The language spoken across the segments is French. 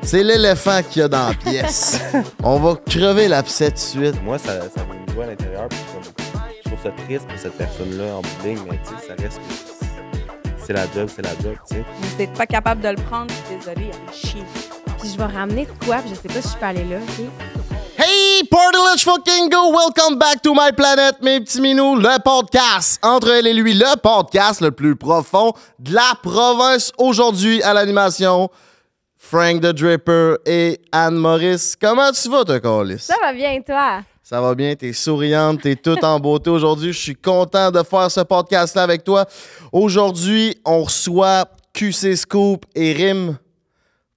C'est l'éléphant qu'il y a dans la pièce. On va crever l'abcès tout de suite. Moi, ça me joue à l'intérieur. Je trouve ça triste pour cette personne-là en bout de ligne, mais tu sais, ça reste que c'est la job, tu sais. Vous n'êtes pas capable de le prendre, je suis désolée, il fait chier. Puis je vais ramener de quoi, puis je sais pas si je peux aller là, OK? Hey, party let's fucking go! Welcome back to my planet, mes petits minous, le podcast entre elle et lui, le podcast le plus profond de la province. Aujourd'hui, à l'animation, Frank the Dripper et Anne Maurice. Comment tu vas, toi, Carlis? Ça va bien, toi? Ça va bien, t'es souriante, t'es toute en beauté aujourd'hui. Je suis content de faire ce podcast-là avec toi. Aujourd'hui, on reçoit QC Scoop et Rim.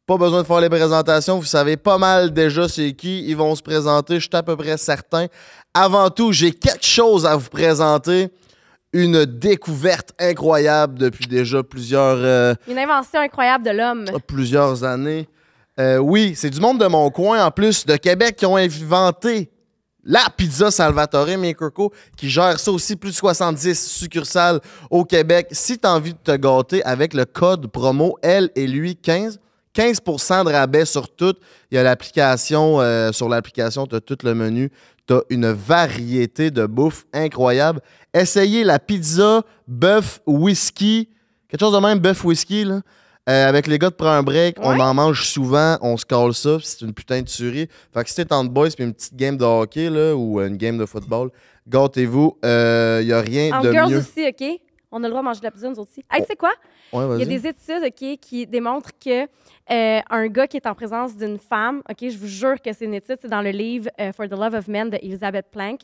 Pas besoin de faire les présentations, vous savez pas mal déjà c'est qui. Ils vont se présenter, je suis à peu près certain. Avant tout, j'ai quelque chose à vous présenter. Une découverte incroyable depuis déjà Une invention incroyable de l'homme. plusieurs années. Oui, c'est du monde de mon coin, en plus, de Québec, qui ont inventé la pizza Salvatore Makerco, qui gère ça aussi, plus de 70 succursales au Québec. Si tu as envie de te gâter avec le code promo Elle et lui 15 de rabais sur tout. Il y a l'application, sur l'application, tu as tout le menu. Tu as une variété de bouffe incroyable. Essayez la pizza bœuf whisky, quelque chose de même bœuf whisky, là. Avec les gars de Prends un break, on en mange souvent, on se colle ça, c'est une putain de tuerie. Fait que si t'es en de boys puis une petite game de hockey là, ou une game de football, gâtez-vous, y a rien En de girls mieux. aussi, OK? On a le droit de manger de la pizza, nous aussi. Hey, tu sais quoi? Ouais, Il y a vas-y. des études, OK, qui démontrent que un gars qui est en présence d'une femme, OK, je vous jure que c'est une étude, c'est dans le livre For the Love of Men de Elizabeth Plank.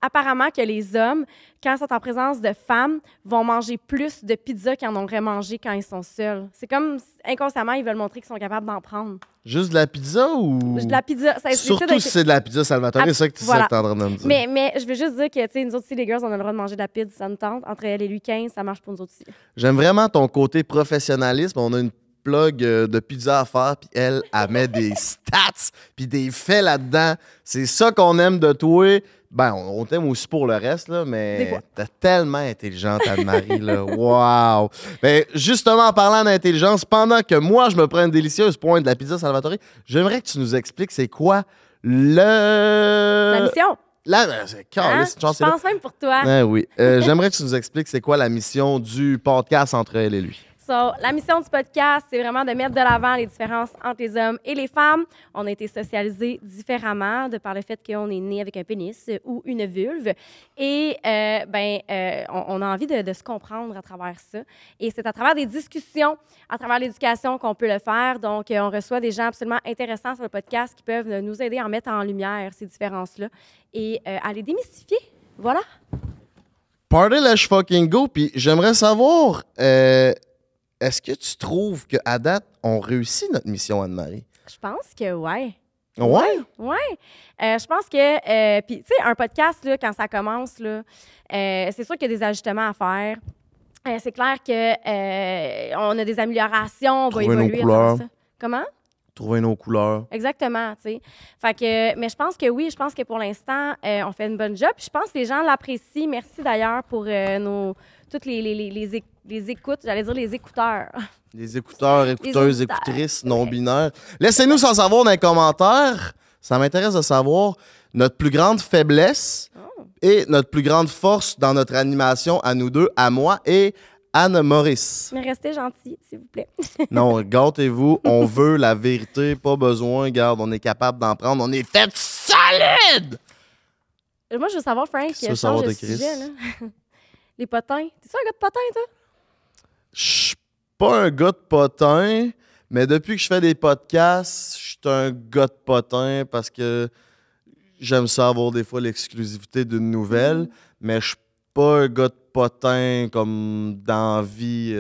Apparemment que les hommes, quand ils sont en présence de femmes, vont manger plus de pizza qu'ils en auraient mangé quand ils sont seuls. C'est comme, inconsciemment, ils veulent montrer qu'ils sont capables d'en prendre. Juste de la pizza ou. De la pizza. Ça, Surtout si c'est de la pizza Salvatore, c'est ça que tu voilà. es en train de me dire. Mais je veux juste dire que, tu sais, nous autres aussi, les girls, on a le droit de manger de la pizza, ça nous tente. Entre elle et lui, 15, ça marche pour nous autres aussi. J'aime vraiment ton côté professionnalisme. On a une plug de pizza à faire, puis elle met des stats, puis des faits là-dedans. C'est ça qu'on aime de toi. Ben, on t'aime aussi pour le reste, là, mais t'es tellement intelligente, Anne-Marie, là. Wow! Ben, justement, en parlant d'intelligence, pendant que moi, je me prends une délicieuse pointe de la pizza Salvatore, j'aimerais que tu nous expliques c'est quoi La mission. C'est Je pense même pour toi. oui. J'aimerais que tu nous expliques c'est quoi la mission du podcast entre elle et lui. So, la mission du podcast, c'est vraiment de mettre de l'avant les différences entre les hommes et les femmes. On a été socialisés différemment de par le fait qu'on est né avec un pénis ou une vulve. Et on a envie de se comprendre à travers ça. Et c'est à travers des discussions, à travers l'éducation qu'on peut le faire. Donc, on reçoit des gens absolument intéressants sur le podcast qui peuvent nous aider à en mettre en lumière ces différences-là et à les démystifier. Voilà. Party let's fucking go. Puis j'aimerais savoir... est-ce que tu trouves qu'à date, on réussit notre mission, Anne-Marie? Je pense que oui. Ouais? Oui. Je pense que, puis, tu sais, un podcast, là, quand ça commence, là, c'est sûr qu'il y a des ajustements à faire. C'est clair qu'on a des améliorations, on va Trouver nos évoluer. couleurs. Ça. Comment? Trouver nos couleurs. Exactement, tu sais. Fait que, mais je pense que oui, je pense que pour l'instant, on fait une bonne job. Puis je pense que les gens l'apprécient. Merci d'ailleurs pour toutes les écoutes, j'allais dire les écouteurs. Les écouteurs, écouteuses, auditeurs. écoutrices, non-binaires. Laissez-nous s'en savoir dans les commentaires. Ça m'intéresse de savoir notre plus grande faiblesse et notre plus grande force dans notre animation à nous deux, à moi et Anne Maurice. Mais restez gentils, s'il vous plaît. Non, gâtez-vous. On veut la vérité. Pas besoin. Regarde, on est capable d'en prendre. On est fait solide! Moi, je veux savoir, Frank, Qu'est-ce que tu veux change savoir de de Chris? sujet, là. Les potins. T'es-tu un gars de potins, toi? Je suis pas un gars de potin, mais depuis que je fais des podcasts, je suis un gars de potin parce que j'aime ça avoir des fois l'exclusivité d'une nouvelle, mais je suis pas un gars de potin comme dans la vie.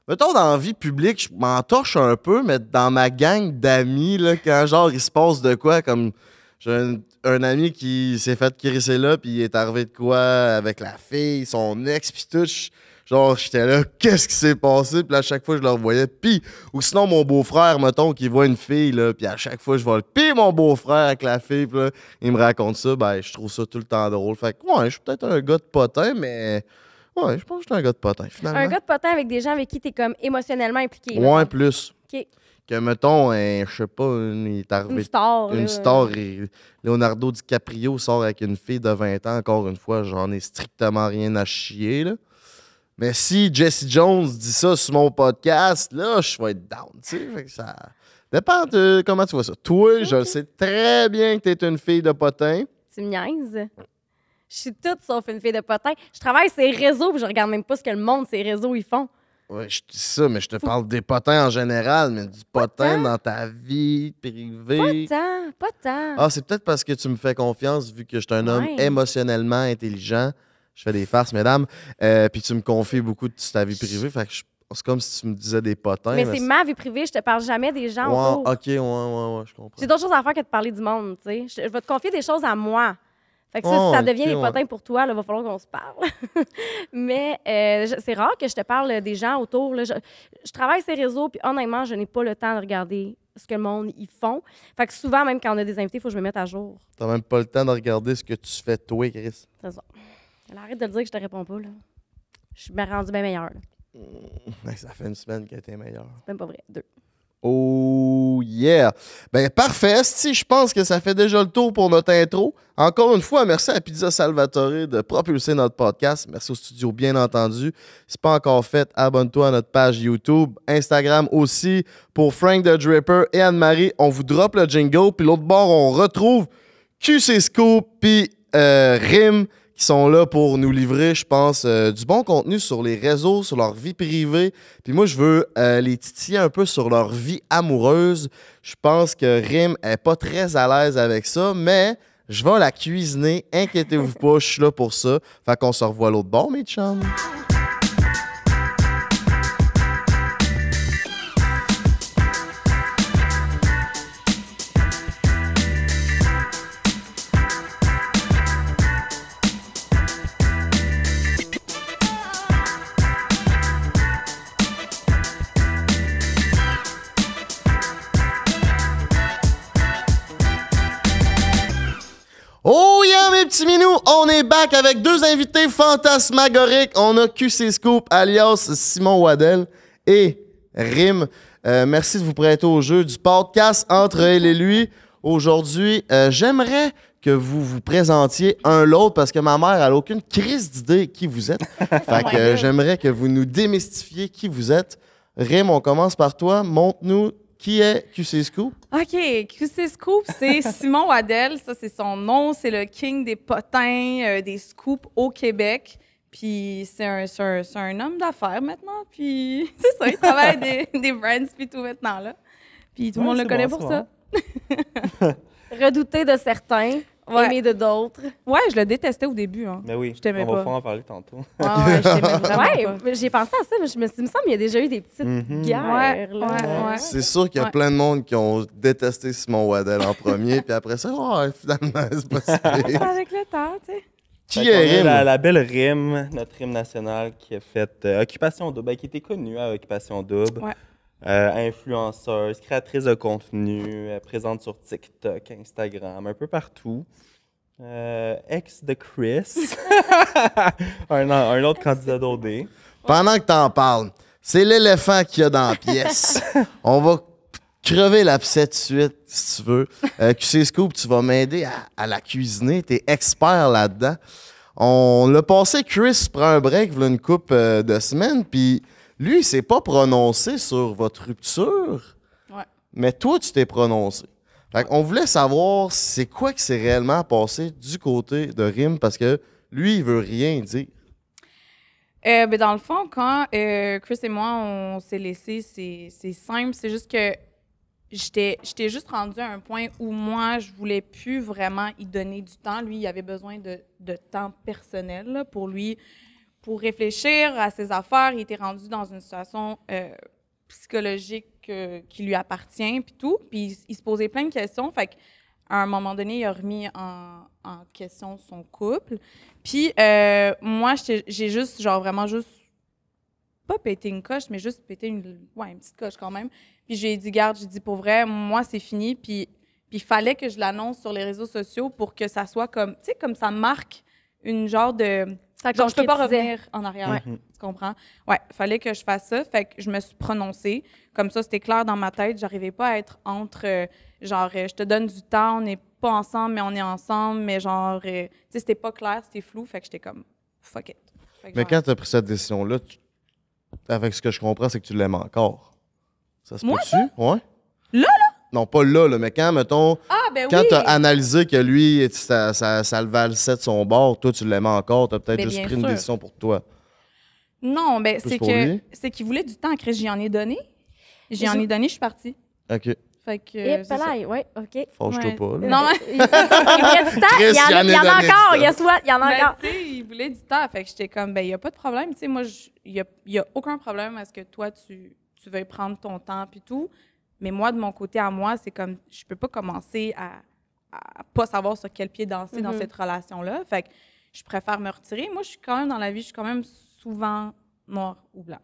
Mettons dans la vie publique, je m'en torche un peu, mais dans ma gang d'amis, là, quand genre il se passe de quoi, comme j'ai un ami qui s'est fait crisser là, puis il est arrivé de quoi avec la fille, son ex, puis tout. Genre, j'étais là, qu'est-ce qui s'est passé? Puis à chaque fois, je le revoyais. Puis, ou sinon, mon beau-frère, mettons, qui voit une fille, là, puis à chaque fois, je vois le pire mon beau-frère avec la fille, puis là, il me raconte ça, ben, je trouve ça tout le temps drôle. Fait que, ouais, je suis peut-être un gars de potin, mais ouais, je pense que je suis un gars de potin, finalement. Un gars de potin avec des gens avec qui t'es comme émotionnellement impliqué. Ouais, plus. OK. Que, mettons, je sais pas, il est arrivé Une star. une là. star et Leonardo DiCaprio sort avec une fille de 20 ans, encore une fois, j'en ai strictement rien à chier, là. Mais si Jesse Jones dit ça sur mon podcast, là, je vais être down, tu sais. Fait que ça dépend de comment tu vois ça. Toi, je le sais très bien que t'es une fille de potin. Tu me niaises? Je suis toute sauf une fille de potin. Je travaille sur les réseaux puis je regarde même pas ce que le monde, ces réseaux, ils font. Ouais, je dis ça, mais je te parle des potins en général, mais du potin tant. dans ta vie privée. Pas tant. Ah, c'est peut-être parce que tu me fais confiance, vu que je suis un homme Ouais. émotionnellement intelligent. Je fais des farces, mesdames. Puis tu me confies beaucoup de ta vie privée. Fait que c'est comme si tu me disais des potins. Mais c'est ma vie privée, je te parle jamais des gens autour. Ouais, ok, ouais, je comprends. J'ai d'autres choses à faire que de parler du monde, tu sais. Je vais te confier des choses à moi. Fait que Oh, ça devient ok, des ouais. potins pour toi, il va falloir qu'on se parle. Mais c'est rare que je te parle des gens autour. Là. Je travaille ces réseaux, puis honnêtement, je n'ai pas le temps de regarder ce que le monde ils font. Fait que souvent, même quand on a des invités, il faut que je me mette à jour. T'as même pas le temps de regarder ce que tu fais, toi, Chris. C'est ça. Alors, arrête de le dire que je te réponds pas, là. Je me rendu bien meilleure, là. Ça fait une semaine que t'es meilleur. C'est même pas vrai. 2. Oh yeah! Ben parfait, si je pense que ça fait déjà le tour pour notre intro. Encore une fois, merci à Pizza Salvatore de propulser notre podcast. Merci au studio, bien entendu. Si c'est pas encore fait, abonne-toi à notre page YouTube, Instagram aussi. Pour Frank the Dripper et Anne-Marie, on vous drop le jingle. Puis l'autre bord, on retrouve QC Scoop puis Rim qui sont là pour nous livrer, je pense, du bon contenu sur les réseaux, sur leur vie privée. Puis moi, je veux les titiller un peu sur leur vie amoureuse. Je pense que Rim est pas très à l'aise avec ça, mais je vais la cuisiner. Inquiétez-vous pas, je suis là pour ça. Fait qu'on se revoit l'autre bord, mes chums. Oh yeah, mes petits minous! On est back avec deux invités fantasmagoriques. On a QC Scoop, alias Simon Waddell et Rim. Merci de vous prêter au jeu du podcast entre elle et lui. Aujourd'hui, j'aimerais que vous vous présentiez un l'autre parce que ma mère, elle n'a aucune crise d'idée qui vous êtes. Fait que j'aimerais que vous nous démystifiez qui vous êtes. Rim, on commence par toi. Montre-nous qui est QC Scoop. OK, QC Scoop, c'est Simon Waddell. Ça, c'est son nom. C'est le king des potins, des scoops au Québec. Puis c'est un homme d'affaires maintenant. Puis c'est ça, il travaille des brands puis tout maintenant, là. Puis tout le monde le connaît pour ça. Redouté de certains, Ouais. aimé de d'autres. Ouais, je le détestais au début, hein. Mais oui, Je t'aimais on va pas. pouvoir en parler tantôt. Ah ouais, je t'aimais vraiment Ouais, pas. mais j'ai pensé à ça, mais il me semble qu'il y a déjà eu des petites guerres. là. Ouais. C'est sûr qu'il y a Ouais. plein de monde qui ont détesté Simon Waddell en premier, puis après ça, oh, finalement, c'est pas si C'est pire. avec le temps, tu sais. Qui Fait qu'on est a Rim? la belle Rim, notre Rim national qui a fait Occupation Double, qui était connue à Occupation Double. Ouais. Influenceuse, créatrice de contenu, présente sur TikTok, Instagram, un peu partout. Ex de Chris, un autre candidat d'OD. Pendant que t'en parles, c'est l'éléphant qu'il y a dans la pièce. On va crever l'abcès tout de suite, si tu veux. QC Scoop, tu vas m'aider à la cuisiner. T'es expert là-dedans. On l'a passé, Chris prend un break, voilà une couple de semaines, puis lui, il s'est pas prononcé sur votre rupture. Ouais. Mais toi, tu t'es prononcé. Fait qu'on voulait savoir c'est quoi qui s'est réellement passé du côté de Rim, parce que lui, il veut rien dire. Ben dans le fond, quand Chris et moi, on s'est laissés, c'est simple. C'est juste que j'étais juste rendue à un point où moi, je voulais plus vraiment y donner du temps. Lui, il avait besoin de temps personnel là, pour lui, pour réfléchir à ses affaires. Il était rendu dans une situation psychologique qui lui appartient, puis tout. Puis il se posait plein de questions. Fait qu'à un moment donné, il a remis en question son couple. Puis moi, j'ai juste, genre vraiment juste, pas pété une coche, mais juste pété une petite coche quand même. Puis j'ai dit, garde, j'ai dit, pour vrai, moi, c'est fini. Puis il fallait que je l'annonce sur les réseaux sociaux pour que ça soit comme, tu sais, comme ça marque une genre de Ça Genre, je peux pas concrétisait. revenir en arrière. Ouais. Tu comprends? Ouais, fallait que je fasse ça. Fait que je me suis prononcée. Comme ça, c'était clair dans ma tête. J'arrivais pas à être entre, je te donne du temps, on n'est pas ensemble, mais on est ensemble. Mais genre, tu sais, c'était pas clair, c'était flou. Fait que j'étais comme, fuck it. Fait que Mais genre- quand tu as pris cette décision-là, avec ce que je comprends, c'est que tu l'aimes encore. Ça se Moi, peut-tu? Ouais. Là, Non, pas là, mais quand, mettons, Ah, ben quand oui! tu as analysé que lui, ça le valsait de son bord, toi, tu l'aimais encore, tu as peut-être Mais juste bien pris une sûr. décision pour toi. Non, ben Plus c'est pour que lui? c'est qu'il voulait du temps, Chris. J'y en ai donné. J'y en ai donné, je suis partie. OK. Fait que. Et c'est ça. palais, oui, OK. Fâche-toi Ouais. pas, là. Non, mais. Il voulait du temps, Chris, il y en il y en a a donné encore, du guess what? Il y en a Ben, encore. tu sais, il voulait du temps. Fait que j'étais comme, ben, il n'y a pas de problème. Tu sais, moi, il y a aucun problème à ce que toi, tu veuilles prendre ton temps puis tout. Mais moi, de mon côté à moi, c'est comme, je peux pas commencer à pas savoir sur quel pied danser dans cette relation-là. Fait que je préfère me retirer. Moi, je suis quand même dans la vie, je suis quand même souvent noir ou blanc.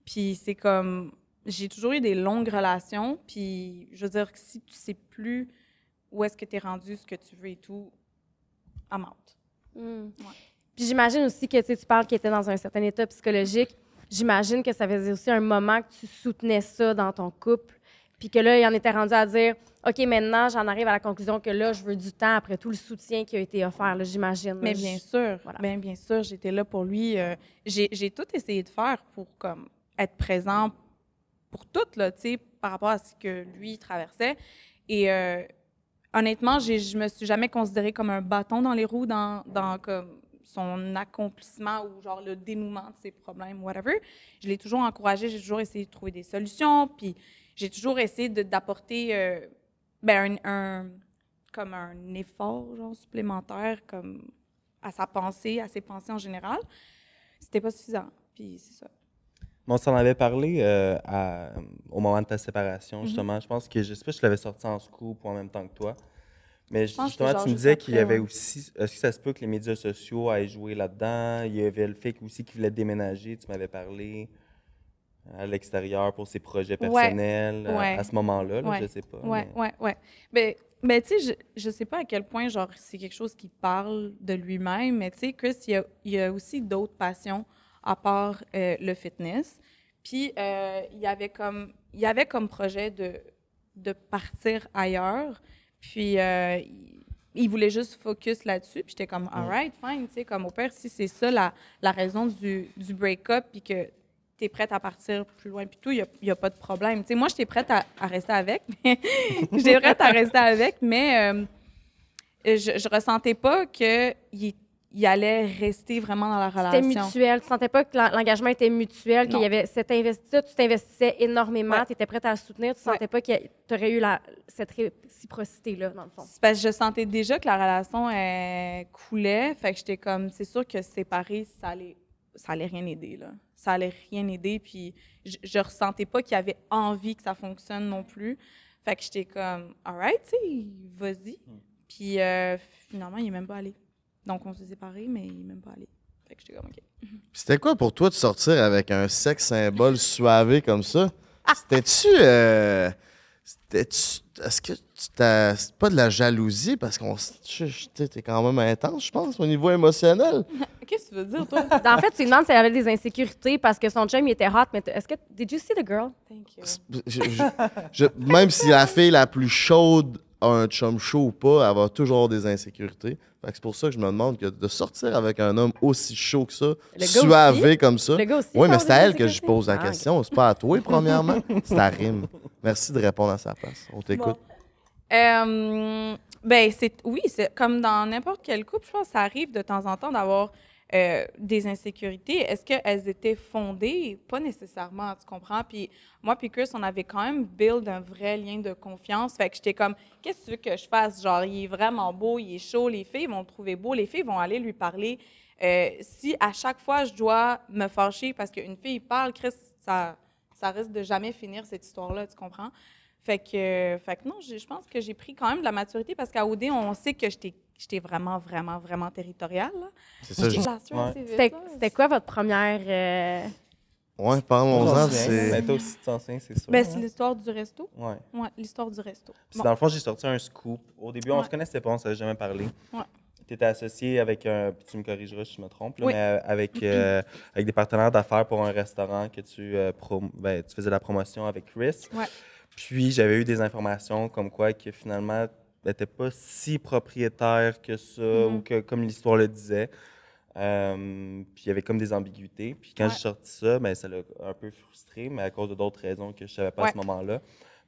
Puis c'est comme, j'ai toujours eu des longues relations. Puis je veux dire que si tu sais plus où est-ce que tu es rendu, ce que tu veux et tout, I'm out. Puis j'imagine aussi que tu parles qu'il était dans un certain état psychologique. J'imagine que ça faisait aussi un moment que tu soutenais ça dans ton couple. Puis que là, il en était rendu à dire OK, maintenant, j'en arrive à la conclusion que là, je veux du temps après tout le soutien qui a été offert, là, j'imagine. Mais bien sûr, Voilà. bien sûr, j'étais là pour lui. J'ai tout essayé de faire pour comme être présent pour tout, là, tu sais, par rapport à ce que lui traversait. Et honnêtement, je me suis jamais considérée comme un bâton dans les roues dans comme son accomplissement ou genre le dénouement de ses problèmes, whatever. Je l'ai toujours encouragé, j'ai toujours essayé de trouver des solutions, puis j'ai toujours essayé d'apporter comme un effort genre supplémentaire comme à sa pensée, à ses pensées en général. C'était pas suffisant, puis c'est ça. On s'en avait parlé au moment de ta séparation, justement. Je pense que, je sais pas si je l'avais sorti en scoop ou en même temps que toi. Mais pense que justement, genre tu me juste disais qu'il y après, avait ouais. aussi. Est-ce que ça se peut que les médias sociaux aient joué là-dedans? Il y avait le fait aussi qu'il voulait déménager. Tu m'avais parlé à l'extérieur pour ses projets personnels ouais. à ce moment-là. Là, Ouais. je sais pas. Ouais, mais- ouais. Ben tu sais, je sais pas à quel point, genre, c'est quelque chose qui parle de lui-même, mais tu sais, Chris, il y a aussi d'autres passions à part le fitness. Puis, il y avait comme projet de partir ailleurs. Puis, il voulait juste focus là-dessus. Puis, j'étais comme, all right, fine, tu sais, comme au pire, si c'est ça la raison du break-up, puis que tu es prête à partir plus loin, puis tout, il n'y a pas de problème. Tu sais, moi, j'étais prête à rester avec, mais j'étais prête à rester avec, mais je ressentais pas qu'il allait rester vraiment dans la C'était relation. mutuel. Tu sentais pas que l'engagement était mutuel, qu'il Non. y avait tu t'investissais énormément, Ouais. tu étais prête à le soutenir, tu sentais pas que tu aurais eu cette réciprocité-là, dans le fond. C'est parce que je sentais déjà que la relation coulait, fait que j'étais comme, c'est sûr que séparer, ça allait rien aider, là. Ça allait rien aider, puis je ressentais pas qu'il avait envie que ça fonctionne non plus. Fait que j'étais comme, all right, tu sais, vas-y. Puis finalement, il est même pas allé. Donc, on s'est séparés, mais il est même pas allé. Fait que j'étais comme, OK. Puis c'était quoi pour toi de sortir avec un sexe symbole suavé comme ça? C'était-tu. Est-ce que c'est pas de la jalousie? Parce qu'on. T'es quand même intense, je pense, au niveau émotionnel. Qu'est-ce que tu veux dire, toi? En fait, tu lui demandes si elle avait des insécurités parce que son chum, il était hot, mais est-ce que... Did you see the girl? Thank you. Même si la fille la plus chaude a un chum chaud ou pas, elle va toujours avoir des insécurités. Fait que c'est pour ça que je me demande que de sortir avec un homme aussi chaud que ça, Le gars suavé aussi? comme ça. Le gars aussi Oui, mais parle c'est des à elle que je insécurités? pose la Ah, ok. question. C'est pas à toi, premièrement. C'est à Rim. Merci de répondre à sa place. On t'écoute. Oui, c'est comme dans n'importe quel couple, je pense que ça arrive de temps en temps d'avoir des insécurités. Est-ce qu'elles étaient fondées? Pas nécessairement, tu comprends? Puis moi puis Chris, on avait quand même build un vrai lien de confiance. Fait que j'étais comme, qu'est-ce que tu veux que je fasse? Genre, il est vraiment beau, il est chaud, les filles vont le trouver beau, les filles vont aller lui parler. Si à chaque fois, je dois me fâcher parce qu'une fille parle, Chris, ça risque de jamais finir cette histoire-là, tu comprends? Fait que non, je pense que j'ai pris quand même de la maturité parce qu'à OD, on sait que j'étais vraiment, vraiment, vraiment territoriale. Là. C'est ça. C'était quoi votre première... Ouais, parlons-en. Mais C'est. toi aussi, tu t'enseignes, c'est sûr. Ben, c'est l'histoire du resto. Ouais. Ouais, l'histoire du resto. Puis Bon. dans le fond, j'ai sorti un scoop. Au début, on Ouais. se connaissait pas, on ne s'avait jamais parlé. Ouais. tu étais associé avec puis tu me corrigeras si je me trompe, là, Oui. mais avec des partenaires d'affaires pour un restaurant que tu faisais la promotion avec Chris. Ouais. Puis j'avais eu des informations comme quoi que finalement, tu n'étais pas si propriétaire que ça, ou que comme l'histoire le disait. Puis il y avait comme des ambiguïtés. Puis quand j'ai sorti ça, ben, ça l'a un peu frustré, mais à cause de d'autres raisons que je ne savais pas à ce moment-là.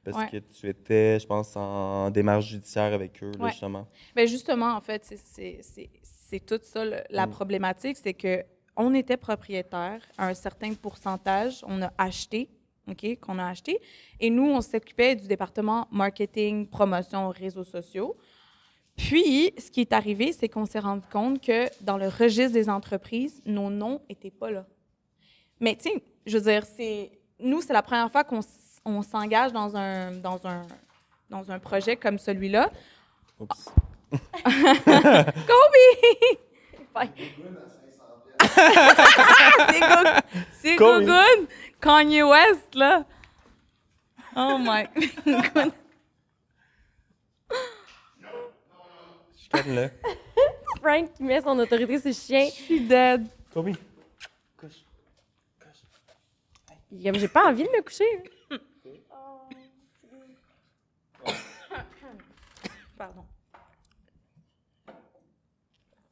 Parce que tu étais, je pense, en démarche judiciaire avec eux, là, justement. Bien, justement, en fait, c'est tout ça, la problématique, c'est que on était propriétaire à un certain pourcentage, on a acheté, OK, qu'on a acheté, et nous, on s'occupait du département marketing, promotion, réseaux sociaux. Puis, ce qui est arrivé, c'est qu'on s'est rendu compte que dans le registre des entreprises, nos noms n'étaient pas là. Mais, tu sais, je veux dire, nous, c'est la première fois qu'on s'engage dans un projet comme celui-là. Oups. Kobe! C'est Gogun! Kanye West, là! Oh my God! Je calme-le. Frank qui met son autorité sur le chien. Je suis dead. Kobe, couche. J'ai pas envie de me coucher. Pardon.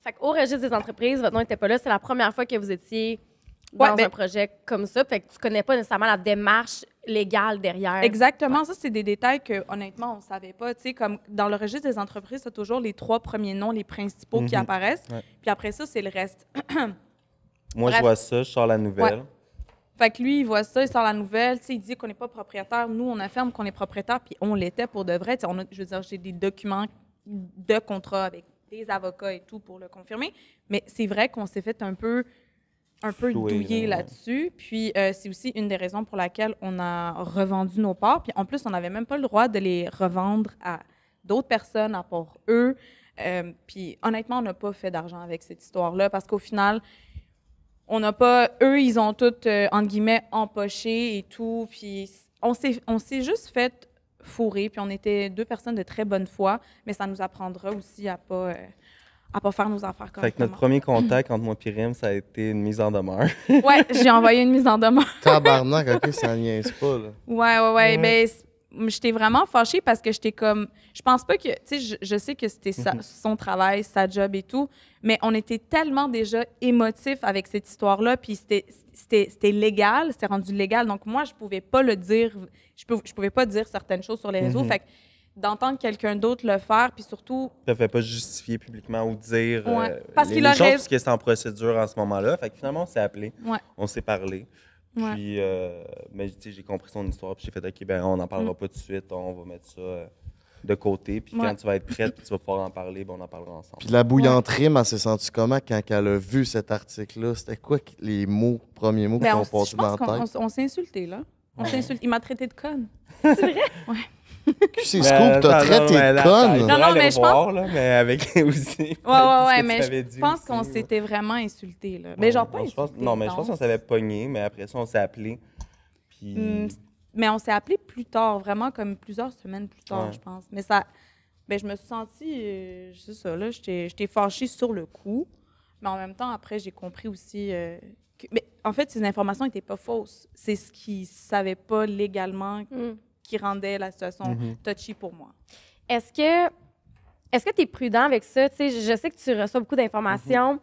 Fait qu'au registre des entreprises, votre nom n'était pas là. C'est la première fois que vous étiez dans un projet comme ça. Fait que tu connais pas nécessairement la démarche légale derrière. Exactement. Ça, c'est des détails que, honnêtement, on ne savait pas. Tu sais, comme dans le registre des entreprises, c'est toujours les 3 premiers noms, les principaux qui apparaissent. Ouais. Puis après ça, c'est le reste. Moi, je vois ça, je sors la nouvelle. Fait que lui, il voit ça, il sort la nouvelle, tu sais, il dit qu'on n'est pas propriétaire. Nous, on affirme qu'on est propriétaire, puis on l'était pour de vrai. Tu sais, je veux dire, j'ai des documents de contrat avec des avocats et tout pour le confirmer. Mais c'est vrai qu'on s'est fait un peu douiller là-dessus. Puis c'est aussi une des raisons pour laquelle on a revendu nos parts. Puis en plus, on n'avait même pas le droit de les revendre à d'autres personnes à part eux. Puis honnêtement, on n'a pas fait d'argent avec cette histoire-là parce qu'au final, on n'a pas... Eux, ils ont tout, entre guillemets, empoché et tout. Puis on s'est juste fait fourrer. Puis on était 2 personnes de très bonne foi. Mais ça nous apprendra aussi à pas faire nos affaires correctement. Fait que notre premier contact entre moi et Rim, ça a été une mise en demeure. Ouais, j'ai envoyé une mise en demeure. Tabarnak, OK, ça niaise pas, là. Ouais. Ben, j'étais vraiment fâchée parce que j'étais comme... Je pense pas que... Tu sais, je sais que c'était son travail, sa job et tout, mais on était tellement déjà émotifs avec cette histoire-là, puis c'était légal, c'était rendu légal. Donc moi, je pouvais pas le dire... Je pouvais pas dire certaines choses sur les réseaux. Fait que d'entendre quelqu'un d'autre le faire, puis surtout... Ça ne fait pas justifier publiquement ou dire parce les qu'il choses, parce que c'est en procédure en ce moment-là. Fait que finalement, on s'est appelé, on s'est parlé. Puis, mais tu sais, j'ai compris son histoire, puis j'ai fait, OK, ben on n'en parlera pas tout de suite, on va mettre ça de côté. Puis quand tu vas être prête, puis tu vas pouvoir en parler, ben on en parlera ensemble. Puis la bouillante Rim, elle s'est sentie comment quand elle a vu cet article-là? C'était quoi les premiers mots qui sont passés dans la tête? On s'est insultés, là. On s'est insultés. Il m'a traité de conne. C'est vrai? Ouais. QC Scoop, t'as traité de conne? Non, mais je pense... Là, mais avec aussi. Ouais, mais je pense qu'on s'était vraiment insultés, là. Mais genre pas insultés. Non, mais je pense qu'on s'avait pogné, mais après ça, on s'est appelé. Puis... Mais on s'est appelé plus tard, vraiment comme plusieurs semaines plus tard, je pense. Mais ça... Ben, je me suis sentie... c'est ça, là, j'étais fâchée sur le coup. Mais en même temps, après, j'ai compris aussi... Mais en fait, ces informations n'étaient pas fausses. C'est ce qu'ils ne savaient pas légalement qui rendait la situation touchy pour moi. Est-ce que tu es prudent avec ça? Tu sais, je sais que tu reçois beaucoup d'informations.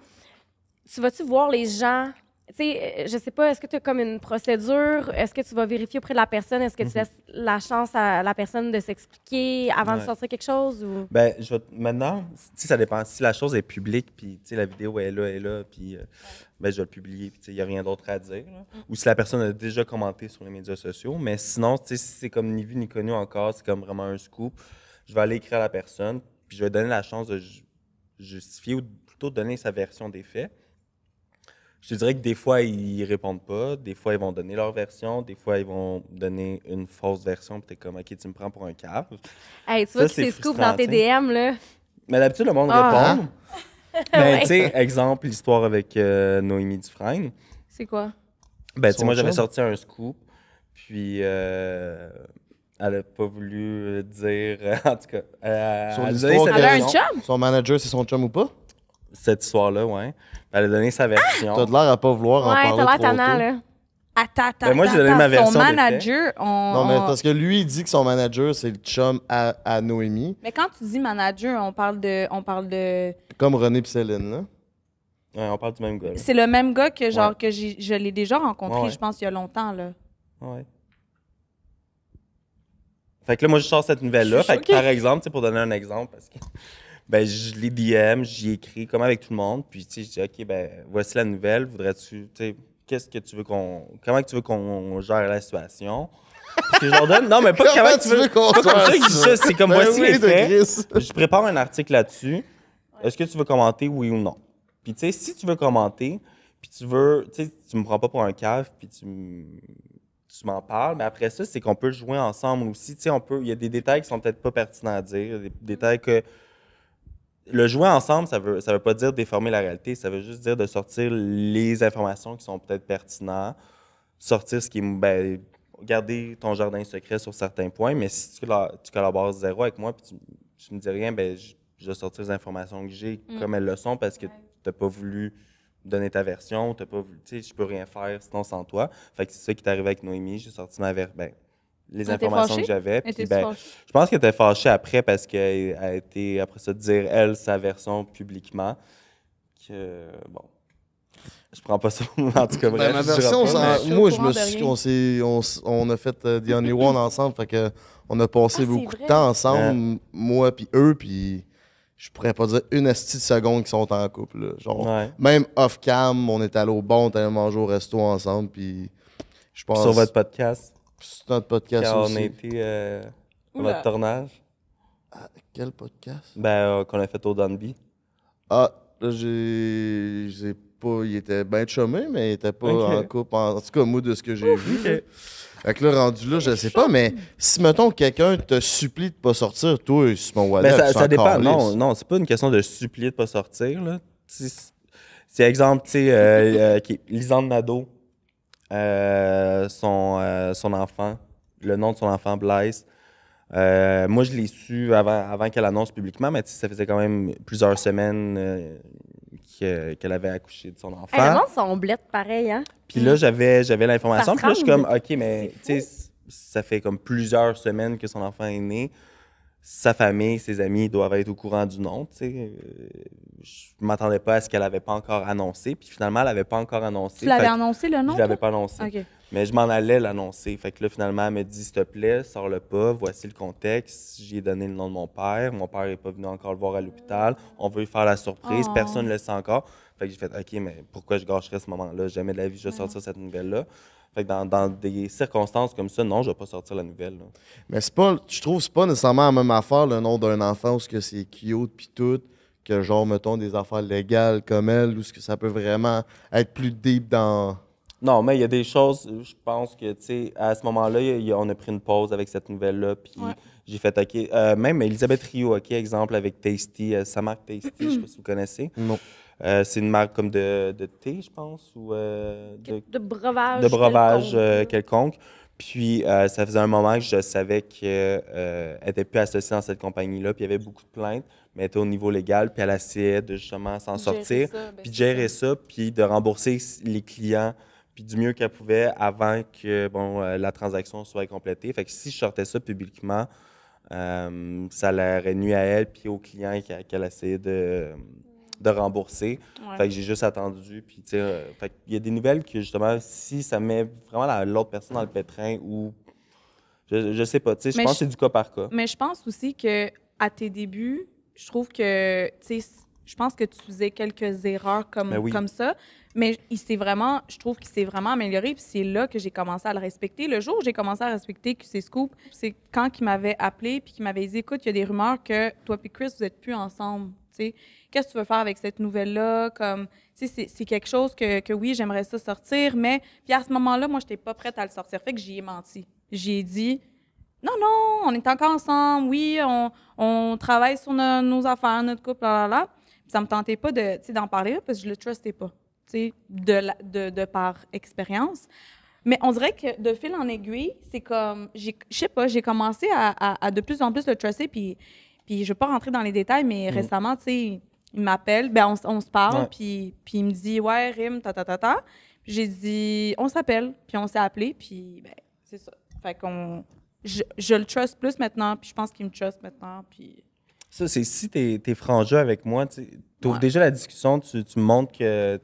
Tu vas-tu voir les gens? Tu sais, je sais pas, est-ce que tu as comme une procédure? Est-ce que tu vas vérifier auprès de la personne? Est-ce que tu laisses la chance à la personne de s'expliquer avant de sortir quelque chose? Ou... Ben, maintenant, ça dépend. Si la chose est publique, puis la vidéo est là, puis ben, je vais le publier, puis il n'y a rien d'autre à dire. Ou si la personne a déjà commenté sur les médias sociaux. Mais sinon, si c'est comme ni vu ni connu encore, c'est comme vraiment un scoop, je vais aller écrire à la personne, puis je vais donner la chance de justifier ou plutôt donner sa version des faits. Je te dirais que des fois, ils répondent pas. Des fois, ils vont donner leur version. Des fois, ils vont donner une fausse version. Puis t'es comme, OK, tu me prends pour un cave. Hey, tu vois que c'est scoop dans tes DM, là. Mais d'habitude, le monde répond. Mais tu sais, exemple, l'histoire avec Noémie Dufresne. C'est quoi? Ben, tu sais, moi, j'avais sorti un scoop. Puis, elle n'a pas voulu dire. En tout cas, Sur elle l'histoire a Elle a un chum? Son manager, c'est son chum ou pas? cette histoire-là, ouais. Elle a donné sa version. T'as de l'air à pas vouloir en Ouais, parler t'as l'air trop tannant, tôt. là. Attends, Ben, moi, j'ai donné ma version Son des manager, Non, mais parce que lui, il dit que son manager, c'est le chum à Noémie. Mais quand tu dis manager, on parle de... Comme René pis Céline, là. Ouais, on parle du même gars. Là. C'est le même gars que, genre, Ouais. que je l'ai déjà rencontré, Ouais. je pense, il y a longtemps, là. Ouais. Fait que là, moi, je sors cette nouvelle-là. Je suis Fait que, choquée. par exemple, tu sais, pour donner un exemple, parce que ben, je l'ai DM, j'y écris comme avec tout le monde. Puis, tu sais, je dis, OK, ben, voici la nouvelle. Voudrais-tu, tu sais, qu'est-ce que tu veux comment que tu veux qu'on gère la situation? Parce que je leur donne, non, mais pas comment tu veux qu'on pas comme ça que je dis fasse ça, c'est comme Ben voici oui, les de faits. Chris. Je prépare un article là-dessus. Est-ce que tu veux commenter, oui ou non? Puis, tu sais, si tu veux commenter, puis tu veux, tu sais, tu me prends pas pour un cave, puis tu m'en parles, mais après ça, c'est qu'on peut jouer ensemble aussi. Tu sais, il y a des détails qui sont peut-être pas pertinents à dire, des détails que. Le jouer ensemble, ça veut pas dire déformer la réalité, ça veut juste dire de sortir les informations qui sont peut-être pertinentes, sortir ce qui est. Ben, garder ton jardin secret sur certains points, mais si tu collabores zéro avec moi, puis tu me dis rien, ben, je vais sortir les informations que j'ai comme elles le sont parce que tu n'as pas voulu donner ta version, t'as pas voulu, tu sais, je peux rien faire sinon sans toi. Fait que c'est ça qui est arrivé avec Noémie, j'ai sorti les Elle était informations fâchée? que j'avais. Puis Étais-tu ben, fâchée? je pense qu'elle était fâchée après parce qu'elle a été, après ça, dire, elle, sa version publiquement. Que, bon, je prends pas ça. En tout cas, bref, Ben, ma je dirai version, pas, je suis moi, au je courant me de suis. rien. On a fait The Only One ensemble, fait que on a passé Ah, c'est beaucoup de vrai. temps ensemble, moi puis eux, puis je pourrais pas dire une esti de seconde qu'ils sont en couple. Là. Genre, Ouais. même off-cam, on est allé au bar, on est allé manger au resto ensemble, puis je pense. Sur votre podcast, sur notre podcast quand aussi. on a été à Oula. votre tournage, Quel podcast? ben, qu'on a fait au Dunby. Ah, là, j'ai pas. Il était bien chumé, mais il était pas Ok. en couple. En tout cas, moi, de ce que j'ai vu. Là. Fait que là, rendu là, je sais pas, mais si, mettons, quelqu'un te supplie de pas sortir, toi, Simon Wallet, Ben, tu ça s'en dépend. calisses. Non, c'est pas une question de supplier de pas sortir. Là. C'est exemple, tu sais, Lisande Nadeau, son enfant, le nom de son enfant, Blaise. Moi, je l'ai su avant qu'elle annonce publiquement, mais tu sais, ça faisait quand même plusieurs semaines qu'elle avait accouché de son enfant. Hey, le monde sont blettes pareil, hein? Puis là, j'avais l'information. Ça Puis là, je suis comme, tremble. OK, mais tu sais, ça fait comme plusieurs semaines que son enfant est né. Sa famille, ses amis doivent être au courant du nom, tu sais. Je m'attendais pas à ce qu'elle avait pas encore annoncé. Puis finalement, elle avait pas encore annoncé. Tu l'avais Fait que annoncé, le nom? je l'avais toi? pas annoncé. OK. Mais je m'en allais l'annoncer. Fait que là, finalement, elle me dit, s'il te plaît, sors-le pas. Voici le contexte. J'y ai donné le nom de mon père. Mon père n'est pas venu encore le voir à l'hôpital. On veut lui faire la surprise. Oh. Personne ne le sait encore. Fait que j'ai fait, OK, mais pourquoi je gâcherais ce moment-là? Jamais de la vie, je vais sortir cette nouvelle-là. Fait que dans des circonstances comme ça, non, je vais pas sortir la nouvelle. Là. Mais c'est pas, je trouve que c'est pas nécessairement la même affaire, le nom d'un enfant, où ce que c'est cute pis tout, que genre, mettons, des affaires légales comme elle, où ce que ça peut vraiment être plus deep dans. Non, mais il y a des choses, je pense que, tu sais, à ce moment-là, on a pris une pause avec cette nouvelle-là, puis Ouais. j'ai fait, OK, même Elisabeth Rio, OK, exemple, avec Tasty, sa marque Tasty, je sais pas si vous connaissez. Non. C'est une marque comme de thé, je pense, ou De breuvage. de breuvage quelconque. quelconque. Puis, ça faisait un moment que je savais qu'elle n'était plus associée dans cette compagnie-là, puis il y avait beaucoup de plaintes, mais elle était au niveau légal, puis elle essayait de justement s'en sortir, puis de gérer ça, puis de rembourser les clients, puis du mieux qu'elle pouvait avant que la transaction soit complétée. Fait que si je sortais ça publiquement, ça l'aurait nuit à elle, puis aux clients qu'elle essayait de rembourser. Ouais. Fait que j'ai juste attendu. Puis, tu sais, fait qu'il y a des nouvelles que, justement, si ça met vraiment l'autre personne dans le pétrin ou. Je sais pas, tu sais, je Mais pense que c'est du cas par cas. Mais je pense aussi que à tes débuts, je trouve que, tu sais, je pense que tu faisais quelques erreurs Ben oui. comme ça, mais je trouve qu'il s'est vraiment amélioré, puis c'est là que j'ai commencé à le respecter. Le jour où j'ai commencé à respecter QC Scoop, c'est quand il m'avait appelé puis qu'il m'avait dit, écoute, il y a des rumeurs que toi et Chris, vous n'êtes plus ensemble, tu sais. Qu'est-ce que tu veux faire avec cette nouvelle-là? Comme, tu sais, c'est quelque chose que oui, j'aimerais ça sortir, mais puis à ce moment-là, moi, je n'étais pas prête à le sortir. Fait que j'y ai menti. J'y ai dit, non, on est encore ensemble, oui, on travaille sur nos affaires, notre couple, là. Puis ça me tentait pas d'en parler là, parce que je le trustais pas, tu sais, de par expérience. Mais on dirait que de fil en aiguille, c'est comme, je sais pas, j'ai commencé à de plus en plus le truster, puis je vais pas rentrer dans les détails, mais récemment, tu sais, Il m'appelle, ben on se parle, Ouais. puis il me dit « Ouais, Rim, ta. » Puis j'ai dit « On s'appelle. » Puis on s'est appelé, puis ben, c'est ça. Fait qu'on... Je le trust plus maintenant, puis je pense qu'il me trust maintenant, puis... Ça, c'est si t'es franc jeu avec moi, tu ouvres Ouais. déjà la discussion, tu me montres que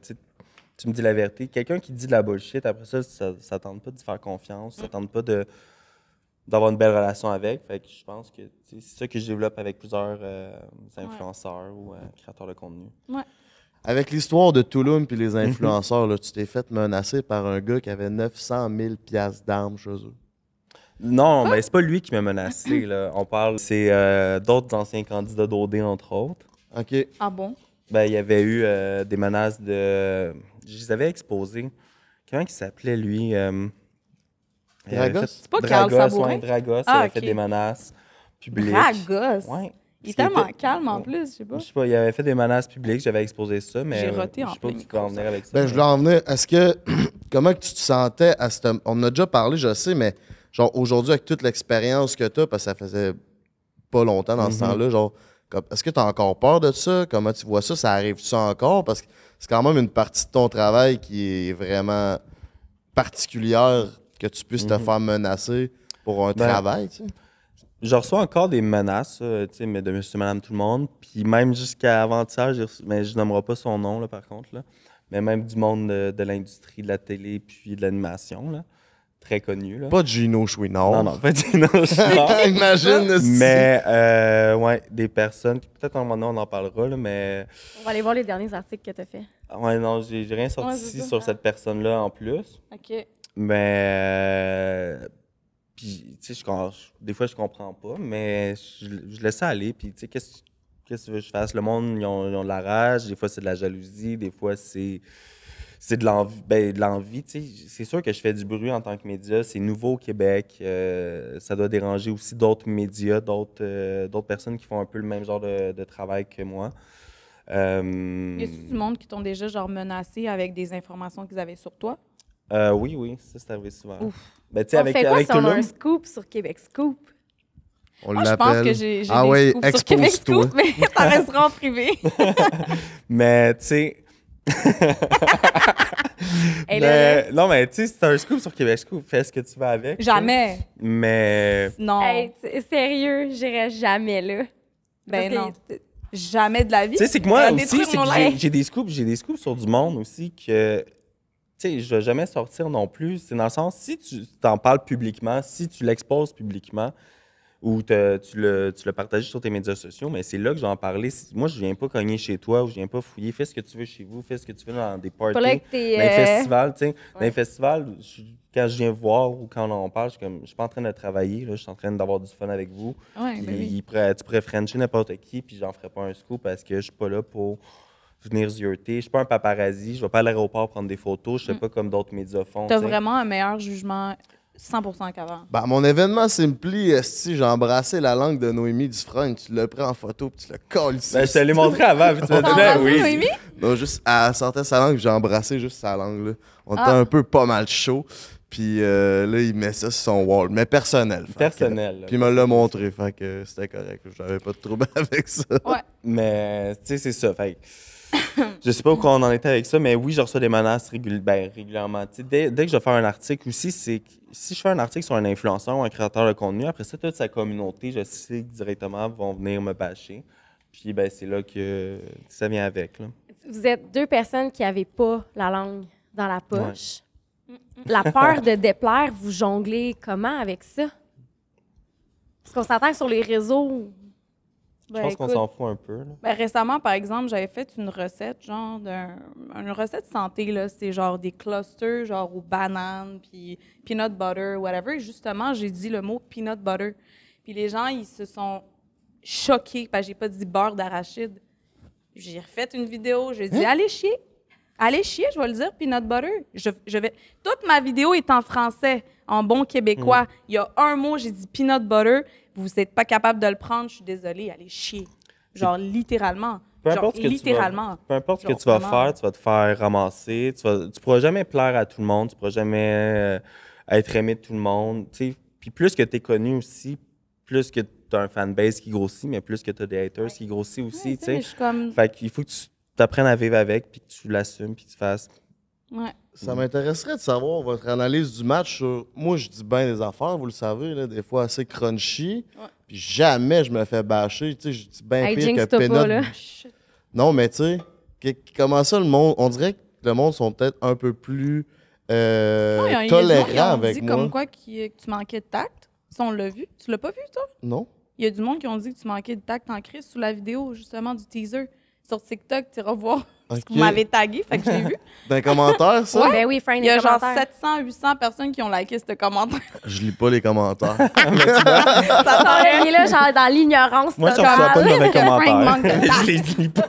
tu me dis la vérité. Quelqu'un qui dit de la bullshit, après ça tente pas de faire confiance, ça tente pas d'avoir une belle relation avec. Fait que je pense que c'est ça que je développe avec plusieurs influenceurs ou créateurs de contenu. Avec l'histoire de Tulum puis les influenceurs, là, tu t'es fait menacer par un gars qui avait 900 000 piastres d'armes chez eux. Non, mais c'est pas lui qui m'a menacé. Là. On parle, c'est d'autres anciens candidats d'OD, entre autres. OK. Ah bon? Ben, il y avait eu des menaces de... Je les avais exposés. Comment il s'appelait, lui? Il avait Dragos? fait- C'est pas Carl Dragos, Sabourin? ouais, Dragos, Ah, il avait ok. fait des menaces publiques. Dragos! Ouais. Il est Ce qui tellement était- calme en Ouais. plus, je sais pas. Je sais pas, il avait fait des menaces publiques, j'avais exposé ça, mais J'ai roté en je sais pas où plein tu peux en micro, venir ça. avec ça. Ben, je voulais en venir. Est-ce que. Comment que tu te sentais à cette. On en a déjà parlé, je sais, mais genre aujourd'hui, avec toute l'expérience que tu as, parce que ça faisait pas longtemps dans ce Mhm. temps-là, genre. Est-ce que tu as encore peur de ça? Comment tu vois ça? Ça arrive-tu encore? Parce que c'est quand même une partie de ton travail qui est vraiment particulière que tu puisses te Mhm. faire menacer pour un Ben, travail, tu sais. Je reçois encore des menaces, tu sais, mais de monsieur, madame, tout le monde. Puis même jusqu'à avant-hier, mais je nommerai pas son nom, là, par contre, là. Mais même du monde de l'industrie, de la télé, puis de l'animation, là. Très connu, là. Pas de Gino Chouinard. Non, pas du non, je suis mort. Imagine, esti. Mais, ouais, des personnes, peut-être un moment donné, on en parlera, là, mais... On va aller voir les derniers articles que tu as fait. Ouais, non, j'ai rien sorti Ouais, c'est ça. sur cette personne-là en plus. OK. Mais... Puis, tu sais, des fois, je comprends pas, mais je laisse ça aller. Puis, tu sais, qu'est-ce que tu veux que je fasse? Le monde, ils ont de la rage. Des fois, c'est de la jalousie. Des fois, c'est de l'envie. Ben, de l'envie, tu sais. C'est sûr que je fais du bruit en tant que média. C'est nouveau au Québec. Ça doit déranger aussi d'autres médias, d'autres personnes qui font un peu le même genre de travail que moi. Y a-tu du monde qui t'ont déjà genre menacé avec des informations qu'ils avaient sur toi? Oui, ça, c'est arrivé souvent. Ouf. Ben, tu sais, On avec, fait quoi avec si on a Tulum, un scoop sur Québec Scoop? On Moi, je pense que l'appelle. j'ai Ah des ouais, scoops sur Québec expose-toi. Scoop, mais ça restera en privé. mais, tu sais... Et là, Non, mais tu sais, c'est un scoop sur Québec Scoop. Fais ce que tu veux avec. tu sais. Jamais. Mais. Non. hey, sérieux, j'irais jamais là. Ben Parce non. que- Jamais de la vie. Tu sais, c'est que moi Ça va aussi, détruire c'est mon que life. j'ai des scoops sur du monde aussi que. Tu sais, je vais jamais sortir non plus. C'est dans le sens, si tu t'en parles publiquement, si tu l'exposes publiquement, ou tu le partages sur tes médias sociaux, mais c'est là que je vais en parler. Moi, je viens pas cogner chez toi ou je viens pas fouiller. Fais ce que tu veux chez vous, fais ce que tu veux dans des parties. Pas là que t'es, Dans les festivals, tu sais. Dans ouais. les festivals, quand je viens voir ou quand on en parle, je suis pas en train de travailler, là, je suis en train d'avoir du fun avec vous. Ouais, Puis ben oui. tu pourrais frencher n'importe qui, puis j'en ferai pas un scoop parce que je suis pas là pour venir zioter. Je suis pas un paparazzi, je vais pas à l'aéroport prendre des photos, je sais pas comme d'autres médias font. T'as tu sais. vraiment un meilleur jugement 100% qu'avant. Ben, mon événement Simply, esti, j'ai embrassé la langue de Noémie Dufresne. Tu l'as pris en photo puis tu l'as collé ici. Ben, je te l'ai montré avant, puis tu m'as T'as dit, ben embrassé oui. Noémie? Non, juste, elle sortait sa langue, j'ai embrassé juste sa langue. Là. On était Ah. un peu pas mal chaud. Puis là, il met ça sur son wall, mais personnel. Fait que- Personnel. là. Puis il me l'a montré, fait que c'était correct. J'avais pas de trouble avec ça. Mais, tu sais, c'est ça. Fait que, je sais pas où on en était avec ça, mais oui, je reçois des menaces régulièrement. Tu sais, dès que je vais faire un article aussi, c'est que si je fais un article sur un influenceur ou un créateur de contenu, après ça, toute sa communauté, je sais que directement vont venir me bâcher. Puis, ben, c'est là que ça vient avec. Là. Vous êtes deux personnes qui n'avaient pas la langue dans la poche. La peur de déplaire, vous jonglez comment avec ça? Parce qu'on s'entend que sur les réseaux. Je Ben, pense qu'on écoute, s'en fout un peu. Là. Ben, récemment, par exemple, j'avais fait une recette, genre, une recette santé, là. C'est genre des clusters, genre aux bananes, puis peanut butter, whatever. Et justement, j'ai dit le mot peanut butter. Puis les gens, ils se sont choqués parce que j'ai pas dit beurre d'arachide. J'ai refait une vidéo, j'ai dit allez chier. Allez chier, je vais le dire, peanut butter. Je vais... Toute ma vidéo est en français, en bon québécois. Il y a un mot, j'ai dit peanut butter. Vous n'êtes pas capable de le prendre, je suis désolée, allez chier. Genre, littéralement. Peu Genre, importe ce que littéralement. peu importe ce que Genre, tu vas vraiment. faire, tu vas te faire ramasser. Tu pourras jamais plaire à tout le monde. Tu pourras jamais être aimé de tout le monde. Tu sais. Puis plus que tu es connu aussi, plus que tu as un fanbase qui grossit, mais plus que tu as des haters qui grossissent aussi, tu sais. Je suis comme... Fait qu'il faut que tu apprennes à vivre avec, puis que tu l'assumes, puis que tu fasses. Ouais. Ça m'intéresserait de savoir votre analyse du match sur. Moi, je dis bien des affaires, vous le savez, là, des fois assez crunchy. Ouais. Puis jamais je me fais bâcher. Tu sais, je dis bien Hey, pire que jinx-toi pas, Peanut. là. Non, mais tu sais, comment ça, le monde. On dirait que le monde sont peut-être un peu plus Non, il y a des gens qui tolérants ont avec dit moi. comme quoi que tu manquais de tact. Ça, on l'a vu. Tu l'as pas vu, toi? Non? Il y a du monde qui ont dit que tu manquais de tact en crise sous la vidéo, justement, du teaser. Sur TikTok, tu iras voir ce que vous Ok. m'avez tagué, fait que je l'ai vu. Dans les commentaires, ça? Ben oui, Frank, Il y a les genre commentaires. 700, 800 personnes qui ont liké ce commentaire. Je lis pas les commentaires. Ça Il est là, genre, dans l'ignorance Moi, je totale. reçois pas de mauvais que Frank commentaires. manque de tact. Je les lis pas.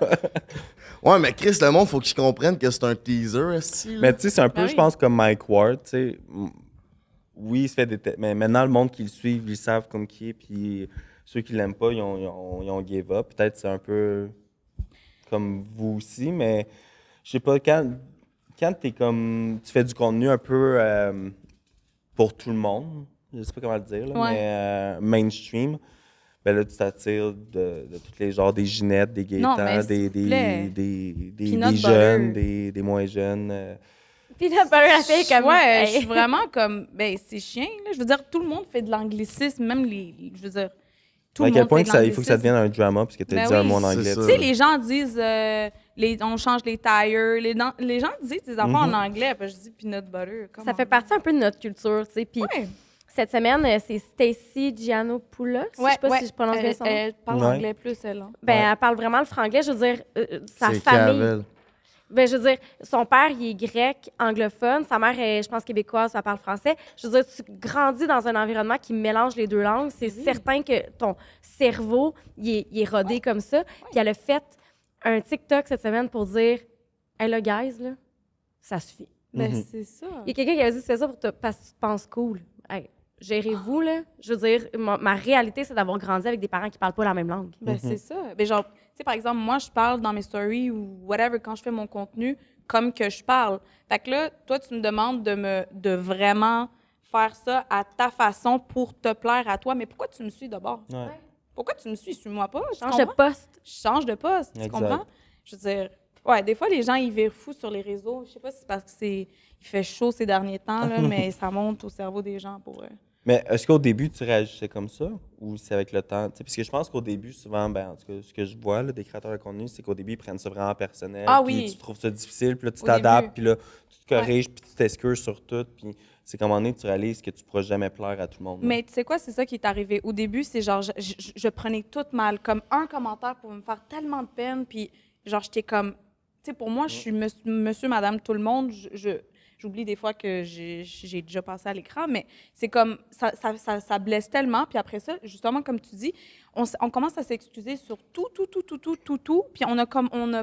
Ouais, mais Chris, le monde, faut qu'ils comprennent que c'est un teaser, esti, là. Mais tu sais, c'est un peu, Ben je oui. pense, comme Mike Ward, tu sais. Oui, il se fait mais maintenant, le monde qui le suit, ils savent comme qui est, puis ceux qui l'aiment pas, ils ont give up. Peut-être c'est un peu comme vous aussi, mais je sais pas, quand t'es comme, tu fais du contenu un peu pour tout le monde, je sais pas comment le dire, là, Ouais. mais mainstream, ben là, tu t'attires de tous les genres, des Ginettes, des Non, Gaétans, mais s'il vous plaît. des Peanut jeunes, butter. des moins jeunes. Puis là, ben, la fille, comme. Ouais, je hey. suis vraiment comme. Ben, c'est chiant, là. Je veux dire, tout le monde fait de l'anglicisme, même les. Je veux dire. Tout À le quel monde point fait que de il faut que ça devienne un drama parce que tu as Ben dit un oui. mot en C'est anglais. ça. Tu sais, les gens disent. On change les tires. Les gens disent des affaires en anglais. Puis je dis peanut butter. Ça fait partie un peu de notre culture, tu sais. Puis Ouais. cette semaine, c'est Stacy Giannopoulos. Je sais pas si je prononce bien son nom. Elle parle Ouais. anglais plus, elle. Hein. Ben, Ouais. elle parle vraiment le franglais. Je veux dire, sa C'est famille. Cavel. Ben, je veux dire, son père, il est grec, anglophone. Sa mère est, je pense, québécoise, elle parle français. Je veux dire, tu grandis dans un environnement qui mélange les deux langues. C'est certain que ton cerveau, il est rodé comme ça. Puis elle a fait un TikTok cette semaine pour dire « Hey, là, guys, là, ça suffit. Ben, Mhm. c'est ça. » Il y a quelqu'un qui a dit « Tu fais ça parce que tu te penses cool. Hey, gérez-vous, là. Je veux dire, ma réalité, c'est d'avoir grandi avec des parents qui parlent pas la même langue. Ben, c'est ça. Ben, genre, tu sais, par exemple, moi, je parle dans mes stories ou whatever, quand je fais mon contenu, comme que je parle. Fait que là, toi, tu me demandes de vraiment faire ça à ta façon pour te plaire à toi. Mais pourquoi tu me suis d'abord? Ouais. Pourquoi tu me suis? Suis-moi pas. Tu Change de comprends? poste. Je change de poste, tu Exact. comprends? Je veux dire, ouais, des fois, les gens, ils virent fous sur les réseaux. Je sais pas si c'est parce que il fait chaud ces derniers temps, là, mais ça monte au cerveau des gens pour... Mais est-ce qu'au début, tu réagissais comme ça ou c'est avec le temps? Tu sais, parce que je pense qu'au début, souvent, ben, en tout cas, ce que je vois là, des créateurs de contenu, c'est qu'au début, ils prennent ça vraiment personnel. Ah puis oui. tu trouves ça difficile, puis là, tu Au t'adaptes, début. puis là, tu te corriges, puis tu t'excuses sur tout. Puis c'est qu'à un moment donné, tu réalises que tu ne pourras jamais plaire à tout le monde. là. Mais tu sais quoi, c'est ça qui est arrivé. Au début, c'est genre, je prenais tout mal. Comme un commentaire pour me faire tellement de peine, puis genre, j'étais comme... Tu sais, pour moi, je suis monsieur, madame, tout le monde. J'oublie des fois que j'ai déjà passé à l'écran, mais c'est comme... Ça blesse tellement. Puis après ça, justement, comme tu dis, on commence à s'excuser sur tout. Puis on a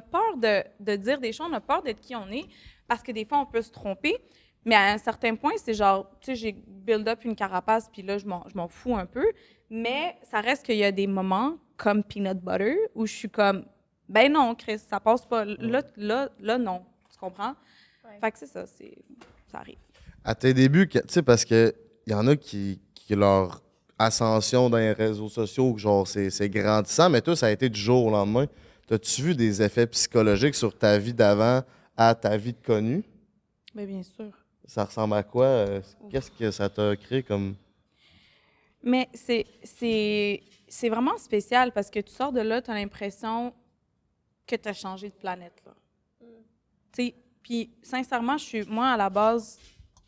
peur de dire des choses, on a peur d'être qui on est, parce que des fois, on peut se tromper. Mais à un certain point, c'est genre, tu sais, j'ai build up une carapace, puis là, je m'en fous un peu. Mais ça reste qu'il y a des moments, comme Peanut Butter, où je suis comme, ben non, Chris, ça passe pas. Là, non. Tu comprends? Ouais. Fait que c'est ça, ça arrive. À tes débuts, tu sais, parce que y en a qui leur ascension dans les réseaux sociaux, genre, c'est grandissant, mais toi, ça a été du jour au lendemain. T'as-tu vu des effets psychologiques sur ta vie d'avant à ta vie de connu? Ben bien sûr. Ça ressemble à quoi? Qu'est-ce que ça t'a créé comme... Mais c'est vraiment spécial parce que tu sors de là, tu as l'impression que tu as changé de planète. Là. Tu sais, puis sincèrement, moi, à la base,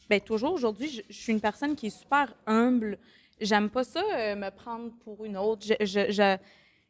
ben toujours aujourd'hui, je suis une personne qui est super humble. J'aime pas ça, me prendre pour une autre.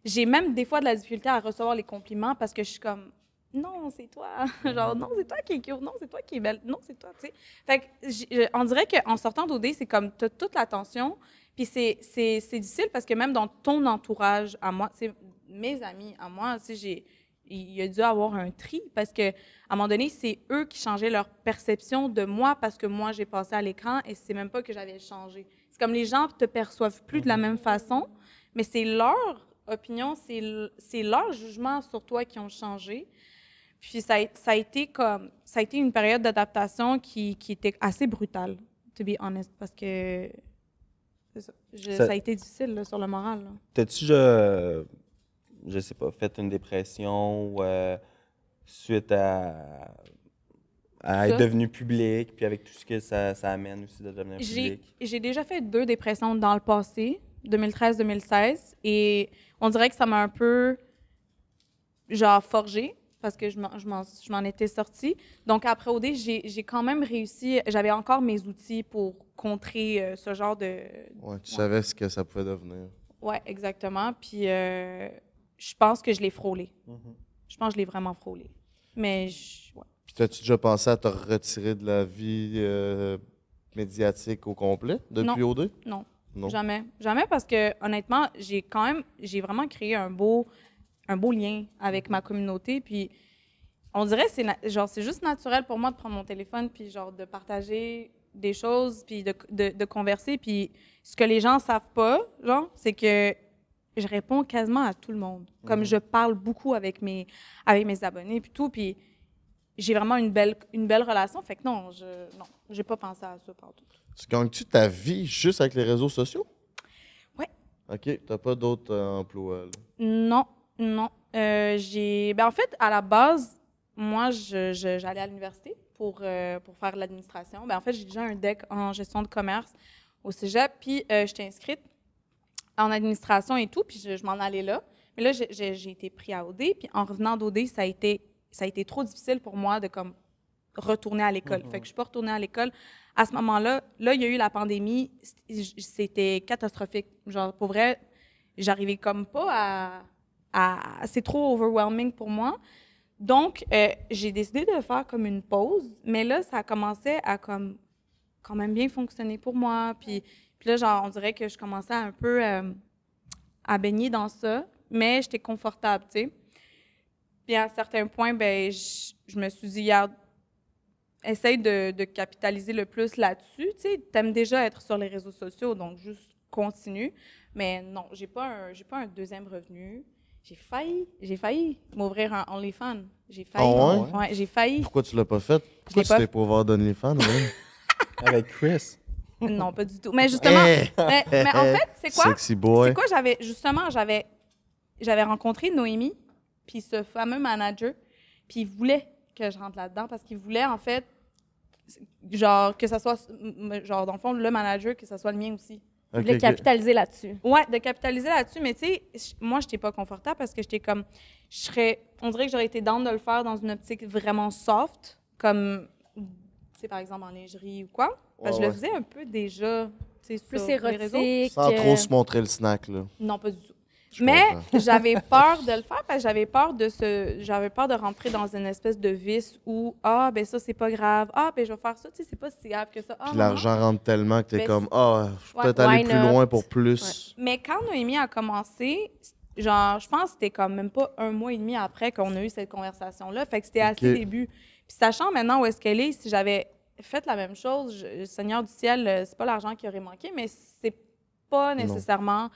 J'ai même des fois de la difficulté à recevoir les compliments parce que je suis comme, non, c'est toi. Genre, non, c'est toi qui es cute. Non, c'est toi qui es belle. Non, c'est toi, tu sais. Fait que on dirait qu'en sortant d'OD, c'est comme, tu as toute l'attention. Puis c'est difficile parce que même dans ton entourage à moi, tu sais, mes amis à moi, tu sais, il a dû avoir un tri parce que à un moment donné, c'est eux qui changeaient leur perception de moi parce que moi, j'ai passé à l'écran et c'est même pas que j'avais changé. C'est comme les gens te perçoivent plus de la même façon, mais c'est leur opinion, c'est leur jugement sur toi qui ont changé. Puis ça a été une période d'adaptation qui était assez brutale, to be honest, parce que c'est ça. Ça- Ça a été difficile là, sur le moral. Là. T'as-tu, je sais pas, fait une dépression suite à être Ça? devenu public, puis avec tout ce que ça amène aussi de devenir public? J'ai déjà fait 2 dépressions dans le passé, 2013-2016, et on dirait que ça m'a un peu, genre, forgée, parce que je m'en étais sortie. Donc, après OD, j'ai quand même réussi, j'avais encore mes outils pour contrer ce genre de... Ouais, tu savais ce que ça pouvait devenir. Ouais, exactement. Puis, je pense que je l'ai frôlé. Mhm. Je pense que je l'ai vraiment frôlé. Mais, ouais. Puis t'as-tu déjà pensé à te retirer de la vie médiatique au complet depuis OD? Non. Non. Jamais. Jamais parce que, honnêtement, j'ai vraiment créé un beau lien avec ma communauté. Puis, on dirait que c'est juste naturel pour moi de prendre mon téléphone puis genre de partager des choses puis de converser. Puis, ce que les gens savent pas, genre, c'est que je réponds quasiment à tout le monde. Comme je parle beaucoup avec mes abonnés puis tout. Puis, j'ai vraiment une belle relation. Fait que non, j'ai pas pensé à ça partout. Tu gagnes-tu ta vie juste avec les réseaux sociaux? Ouais. OK. T'as pas d'autres emplois, là? Non. En fait, à la base, moi, j'allais à l'université pour faire de l'administration. En fait, j'ai déjà un DEC en gestion de commerce au cégep, puis j'étais inscrite en administration et tout, puis je m'en allais là. Mais là, j'ai été pris à OD, puis en revenant d'OD, ça a été trop difficile pour moi de comme retourner à l'école. Fait que je suis pas retournée à l'école. À ce moment-là, il y a eu la pandémie. C'était catastrophique. Genre, pour vrai, j'arrivais comme pas à c'est trop overwhelming pour moi. Donc, j'ai décidé de faire comme une pause. Mais là, ça commençait à comme quand même bien fonctionner pour moi. Puis là, genre, on dirait que je commençais un peu à baigner dans ça. Mais j'étais confortable, tu sais. Puis à un certain point, ben, je me suis dit, regarde, essaye de capitaliser le plus là-dessus. Tu sais, t'aimes déjà être sur les réseaux sociaux, donc juste continue. Mais non, j'ai pas un deuxième revenu. J'ai failli m'ouvrir un OnlyFans. J'ai failli. Ah ouais? Ouais, j'ai failli. Pourquoi tu l'as pas fait? Pourquoi tu pas t'es pas ouvert d'OnlyFans, ouais? Avec Chris? Non, pas du tout. Mais justement, mais en fait, c'est quoi? Sexy boy. C'est quoi? J'avais rencontré Noémie, puis ce fameux manager, puis il voulait que je rentre là-dedans parce qu'il voulait, en fait, genre, que ça soit, genre, dans le fond, le manager, que ça soit le mien aussi. Je voulais capitaliser là-dessus. Ouais, de capitaliser là-dessus, mais tu sais, moi, je n'étais pas confortable parce que j'étais comme, on dirait que j'aurais été down de le faire dans une optique vraiment soft, comme, tu sais, par exemple, en lingerie ou quoi. Parce que je le faisais un peu déjà, tu sais, Plus sur les réseaux. érotique. Sans trop se montrer le snack, là. Non, pas du tout. Je Mais comprends. j'avais peur de le faire parce que j'avais peur de rentrer dans une espèce de vice où ben ça c'est pas grave, ben je vais faire ça, tu sais c'est pas si grave que ça. Puis l'argent rentre tellement que t'es Ben, comme, je peux peut-être why aller plus not? loin pour plus. Mais quand Noémie a commencé, genre je pense que c'était comme même pas 1 mois et demi après qu'on a eu cette conversation là, fait que c'était à ses débuts. Puis sachant maintenant où est-ce qu'elle est, si j'avais fait la même chose, Seigneur du ciel, c'est pas l'argent qui aurait manqué, mais c'est pas nécessairement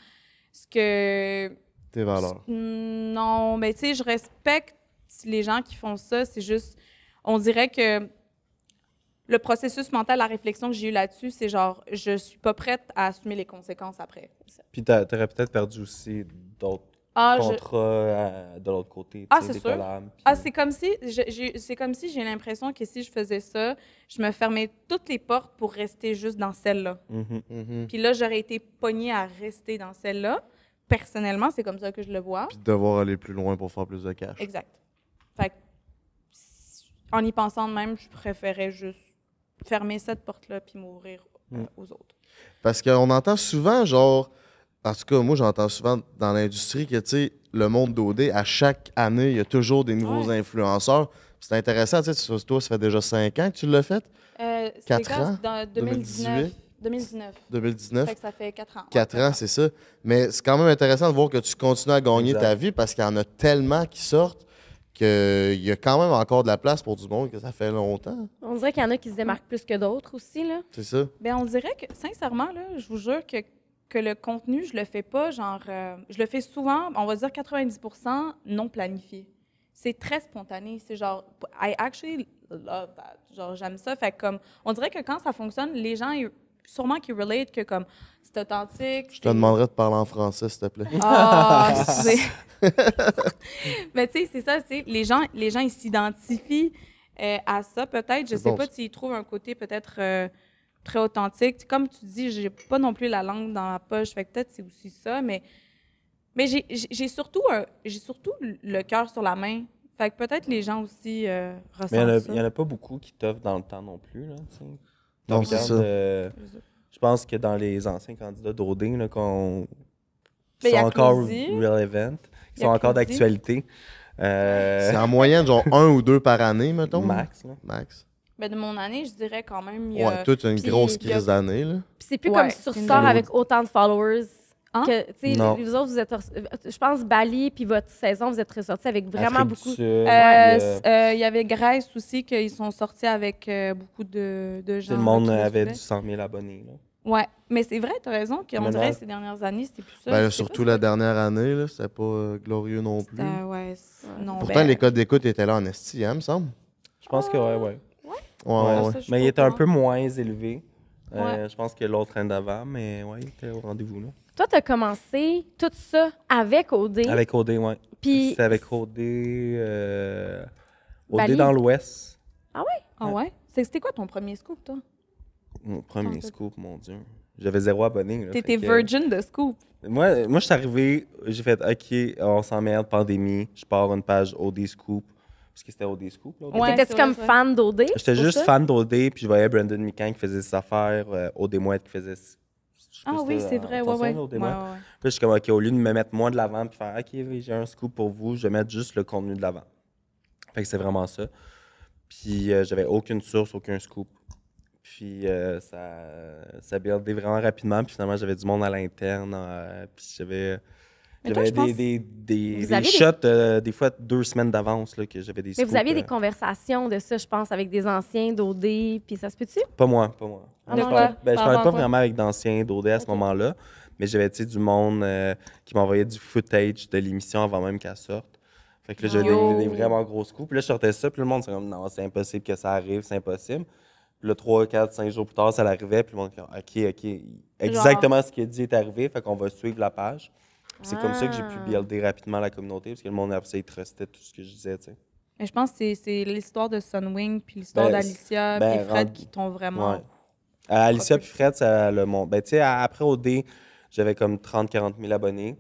ce que... Tes valeurs. Non, mais tu sais, je respecte les gens qui font ça. C'est juste, on dirait que le processus mental, la réflexion que j'ai eue là-dessus, c'est genre, je suis pas prête à assumer les conséquences après. Puis t'aurais peut-être perdu aussi d'autres contrats de l'autre côté. C'est des sûr. collabs, puis- C'est comme si j'ai l'impression que si je faisais ça, je me fermais toutes les portes pour rester juste dans celle-là. Mhm. Mhm. Puis là, j'aurais été pognée à rester dans celle-là. Personnellement, c'est comme ça que je le vois. Puis de devoir aller plus loin pour faire plus de cash. Exact. Fait que, en y pensant de même, je préférais juste fermer cette porte-là puis m'ouvrir aux autres. Parce qu'on entend souvent, genre, en tout cas, moi, j'entends souvent dans l'industrie que, tu sais, le monde d'OD, à chaque année, il y a toujours des nouveaux influenceurs. C'est intéressant, tu sais, toi, ça fait déjà 5 ans que tu l'as fait? 4 ans? Dans 2019. 2019? Fait que ça fait 4 ans. 4 ans, c'est ça. Mais c'est quand même intéressant de voir que tu continues à gagner Exact. ta vie parce qu'il y en a tellement qui sortent qu'il y a quand même encore de la place pour du monde que ça fait longtemps. On dirait qu'il y en a qui se démarquent plus que d'autres aussi, là. C'est ça? Bien, on dirait que, sincèrement, là, je vous jure que le contenu, je le fais pas, genre, je le fais souvent, on va dire 90% non planifié. C'est très spontané. C'est genre, I actually love that. Genre, j'aime ça. Fait que comme, on dirait que quand ça fonctionne, les gens, sûrement qui relate que comme c'est authentique. Je te demanderais de parler en français, s'il te plaît. Ah, excusez. Mais tu sais, c'est ça, tu sais, les gens, ils s'identifient à ça peut-être. Je C'est sais bon, pas ça. s'ils trouvent un côté peut-être très authentique. Comme tu dis, j'ai pas non plus la langue dans la poche, fait que peut-être c'est aussi ça, mais j'ai surtout le cœur sur la main. Fait que peut-être les gens aussi Mais ressentent ça. il y en a pas beaucoup qui t'offrent dans le temps non plus, là, tu sais. Non, Tu c'est regardes, ça. je pense que dans les anciens candidats d'OD, là, qui Ben, y sont a encore Claudie. relevant, qui Y a sont encore Claudie. d'actualité. C'est en moyenne, genre 1 ou 2 par année, mettons. Max, là. Max. Ben, de mon année, je dirais quand même. Il y a... Ouais, toute une Puis, grosse il y a- crise d'année, là. Puis c'est plus Ouais, comme c'est sur une sort belle avec autant de followers. Hein? Que, tu sais, Non. les autres, vous êtes. Je pense Bali, puis votre saison, vous êtes ressortis avec vraiment Afrique du beaucoup. Sud, puis, Il y avait Grèce aussi, qu'ils sont sortis avec beaucoup de tout gens. le monde là, qui les avait suivaient. du 100 000 abonnés. Là. Ouais, mais c'est vrai, t'as raison, qu'on Maintenant- dirait ces dernières années, c'était plus ça. Ben, Je sais surtout pas la si dernière année, là, c'était pas glorieux non plus. c'était- ouais, non, Pourtant, ben, les codes d'écoute étaient là en esti, hein, me semble. Je pense que ouais. Ouais, Ouais. ouais. ça, je suis Mais il pas était au un courant. peu moins élevé. Ouais. Je pense que l'autre année d'avant, mais ouais, il était au rendez-vous. Là. Toi, tu as commencé tout ça avec OD. Avec OD, ouais. Puis. C'était avec OD. OD Bali. dans l'Ouest. Ah ouais? C'était quoi ton premier scoop, toi? Mon premier Tantôt. scoop, mon Dieu. J'avais 0 abonnés. là, T'étais fait que- virgin de scoop. Moi, je suis arrivé, j'ai fait OK, on s'emmerde, pandémie, je pars une page OD Scoop. Parce que c'était OD Scoop. Là, au début. Ouais, T'étais-tu c'est comme vrai, fan d'OD? J'étais pour juste ça? fan d'OD, puis je voyais Brandon Mikan qui faisait ses affaires, OD Mouette qui faisait. je sais pas Ah si oui, t'as c'est vrai, entendu ouais. ça, OD Ouais, Mouette. ouais. Puis là, je suis comme OK, au lieu de me mettre moi de l'avant, puis faire OK, oui, j'ai un scoop pour vous, je vais mettre juste le contenu de l'avant. Fait que c'est vraiment ça. Puis j'avais aucune source, aucun scoop. Puis ça buildait vraiment rapidement. Puis finalement, j'avais du monde à l'interne. Puis j'avais Mais toi, je pense- des Vous aviez shots, des fois 2 semaines d'avance, là, que j'avais des Mais scoops. vous aviez des conversations de ça, je pense, avec des anciens d'OD, puis ça se peut-tu? Pas moi. Ah je non, parlais, là, je par parlais rapport pas à quoi? vraiment avec d'anciens d'OD à ce Ok. moment-là. Mais j'avais, tu sais, du monde qui m'envoyait du footage de l'émission avant même qu'elle sorte. Fait que là, j'avais Yo. des vraiment gros scoops. Puis là, je sortais ça, puis le monde, c'est comme, non, c'est impossible que ça arrive, c'est impossible. Puis là, 3, 4, 5 jours plus tard, ça l'arrivait, puis le monde, OK, exactement ce qu'il a dit est arrivé, fait qu'on va suivre la page. Puis c'est comme ça que j'ai pu Ah. builder rapidement la communauté, parce que le monde, après ça, il trustait tout ce que je disais, tu sais. Mais je pense que c'est l'histoire de Sunwing puis l'histoire Ben, d'Alicia ben, et Fred rendu- qui t'ont vraiment... Ouais. Alicia puis Fred, ça le monte. Ben, tu sais, après OD, j'avais comme 30-40 000 abonnés.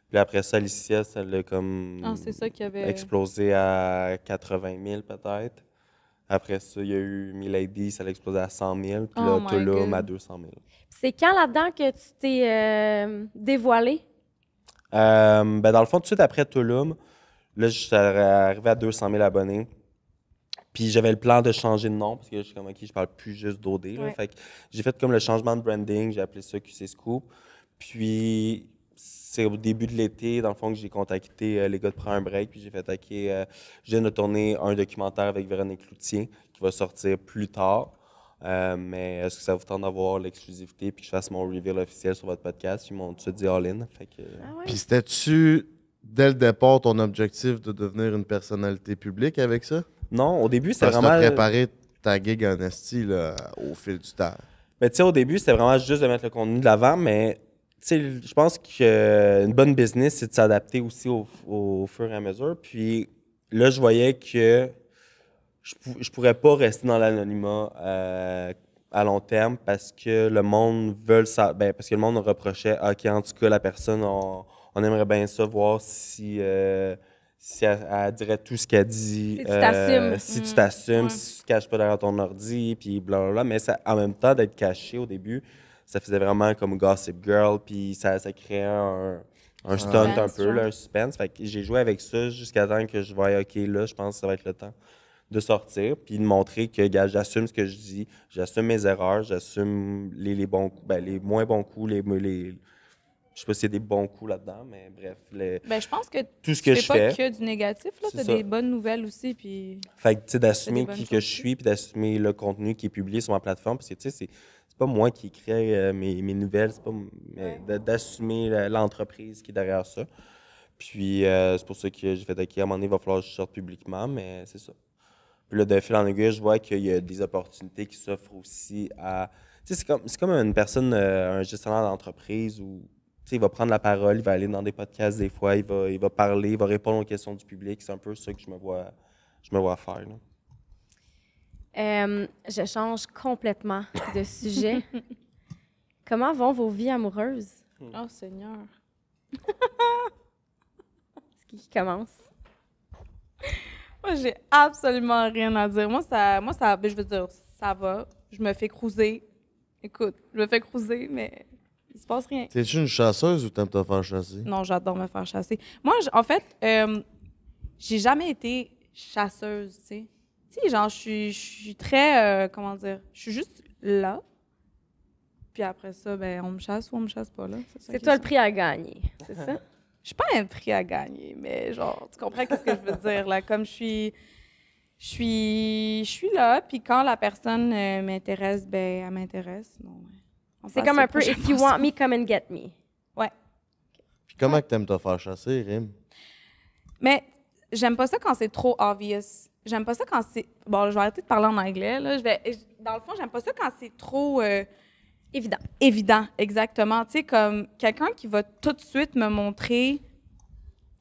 Puis après ça, Alicia, ça l'a comme Ah, c'est ça qui avait... explosé à 80 000 peut-être. Après ça, il y a eu Milady, ça l'a explosé à 100 000. Puis Oh là, my Tulum God. à 200 000. C'est quand là-dedans que tu t'es dévoilé? Ben, dans le fond, tout de suite après Tulum, là, je suis arrivé à 200 000 abonnés. Puis j'avais le plan de changer de nom parce que je suis comme, OK, je parle plus juste d'OD. là. Ouais. Fait que j'ai fait comme le changement de branding, j'ai appelé ça QC Scoop. Puis c'est au début de l'été, dans le fond, que j'ai contacté les gars de Prends un break. Puis j'ai fait, OK, je viens de tourner un documentaire avec Véronique Cloutier qui va sortir plus tard. Mais est-ce que ça vous tente d'avoir l'exclusivité puis que je fasse mon reveal officiel sur votre podcast? Ils m'ont tout de suite dit all-in. Fait que, Ah ouais? Puis c'était-tu, dès le départ, ton objectif de devenir une personnalité publique avec ça? non, au début, c'était Parce que t'as vraiment... préparé ta gig en esti là, au fil du temps. Mais tu sais, au début, c'était vraiment juste de mettre le contenu de l'avant, mais tu sais, je pense qu'une bonne business, c'est de s'adapter aussi au fur et à mesure. Puis là, je voyais que je pourrais pas rester dans l'anonymat à long terme parce que le monde parce que le monde me reprochait, OK, en tout cas, la personne, on aimerait bien ça, voir si elle dirait tout ce qu'elle dit. Si tu t'assumes. Si tu t'assumes, Ouais. si tu te caches pas derrière ton ordi, puis blablabla. Mais ça, en même temps, d'être caché au début, ça faisait vraiment comme Gossip Girl, puis ça créait un stunt un Suspense, peu, là, genre. un suspense. Fait que j'ai joué avec ça jusqu'à temps que je voyais, OK, là, je pense que ça va être le temps de sortir, puis de montrer que, gars, j'assume ce que je dis, j'assume mes erreurs, j'assume les bons coups, ben, les moins bons coups, je sais pas s'il y a des bons coups là-dedans, mais bref, Ben, je pense que tout ce tu que fais je pas fais. que du négatif, là. C'est T'as ça. des bonnes nouvelles aussi, puis... Fait que, tu sais, d'assumer des bonnes qui que choses je aussi. suis, puis d'assumer le contenu qui est publié sur ma plateforme, parce que, tu sais, c'est pas moi qui crée mes nouvelles, c'est pas... Mais d'assumer l'entreprise qui est derrière ça. Puis, c'est pour ça que j'ai fait, OK, à un moment donné, il va falloir que je sorte publiquement, mais c'est ça. Puis là, de fil en aiguille, je vois qu'il y a des opportunités qui s'offrent aussi à sais, c'est comme une personne, un gestionnaire d'entreprise où tu sais, il va prendre la parole, il va aller dans des podcasts des fois, il va parler, il va répondre aux questions du public. C'est un peu ça que je me vois faire. Là. Je change complètement de sujet. Comment vont vos vies amoureuses? Oh, Seigneur. C'est qui commence? Moi, j'ai absolument rien à dire. Moi, ça, ben, je veux dire, ça va. Je me fais cruiser. Écoute, je me fais cruiser, mais il se passe rien. T'es-tu une chasseuse ou t'aimes te faire chasser? Non, j'adore me faire chasser. Moi, en fait, j'ai jamais été chasseuse, tu sais. Tu sais, genre, je suis très, comment dire, je suis juste là. Puis après ça, ben, on me chasse ou on me chasse pas, là. C'est toi le prix à gagner, c'est ça? Je suis pas un prix à gagner, mais genre, tu comprends ce que je veux dire, là. Comme je suis là, puis quand la personne m'intéresse, ben, elle m'intéresse. Bon, ouais. C'est comme un peu « If you want me, come and get me ». Ouais. Puis comment que t'aimes te faire chasser, Rim? Mais j'aime pas ça quand c'est trop obvious. J'aime pas ça quand c'est... Bon, je vais arrêter de parler en anglais, là. Dans le fond, j'aime pas ça quand c'est trop... Évident. Évident, exactement. Tu sais, comme quelqu'un qui va tout de suite me montrer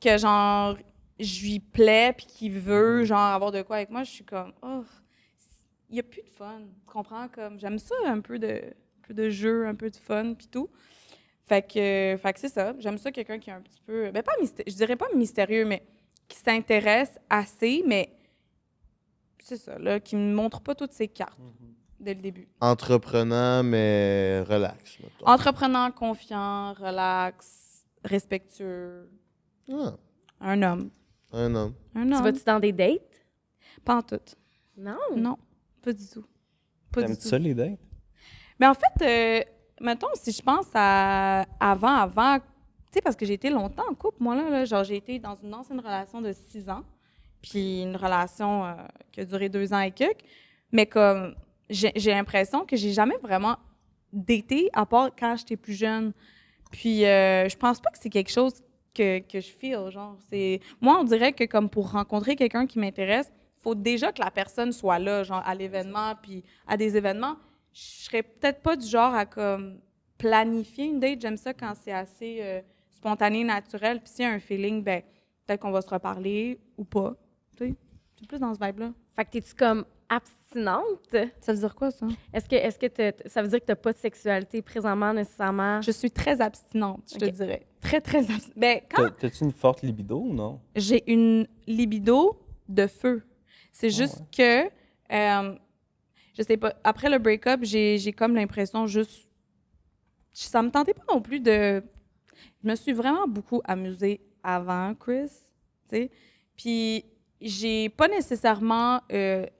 que, genre, je lui plais puis qu'il veut, genre, avoir de quoi avec moi, je suis comme, oh, il n'y a plus de fun. Tu comprends? Comme, j'aime ça, un peu de jeu, un peu de fun puis tout. Fait que c'est ça. J'aime ça, quelqu'un qui est un petit peu, ben, je dirais pas mystérieux, mais qui s'intéresse assez, mais c'est ça, là, qui me montre pas toutes ses cartes. Dès le début. Entreprenant, mais relax. Mettons. Entreprenant, confiant, relax, respectueux. Ah, Un homme. un homme. Un homme. Tu vas-tu dans des dates? Pas en tout. Non. Non, pas du tout. Pas du T'aimes-tu tout. ça, les dates? Mais en fait, mettons, si je pense à avant, tu sais, parce que j'ai été longtemps en couple, moi, là, genre, j'ai été dans une ancienne relation de 6 ans, puis une relation qui a duré 2 ans et quelques, mais comme... J'ai l'impression que j'ai jamais vraiment daté, à part quand j'étais plus jeune. Puis, je pense pas que c'est quelque chose que je feel, genre. Moi, on dirait que comme pour rencontrer quelqu'un qui m'intéresse, il faut déjà que la personne soit là, genre à l'événement, puis à des événements. Je serais peut-être pas du genre à comme planifier une date. J'aime ça quand c'est assez spontané, naturel. Puis s'il y a un feeling, ben peut-être qu'on va se reparler ou pas. Tu sais, c'est plus dans ce vibe-là. Fait que t'es-tu comme abstinente? Ça veut dire quoi, ça? Est-ce que ça veut dire que t'as pas de sexualité présentement nécessairement? Je suis très abstinente, je te Ok. dirais. Très, très abstinente. Ben, quand T'as-tu une forte libido ou non? j'ai une libido de feu, c'est juste que, je sais pas, après le break-up, j'ai comme l'impression juste... Ça me tentait pas non plus de... Je me suis vraiment beaucoup amusée avant, Chris, tu sais. Puis j'ai pas nécessairement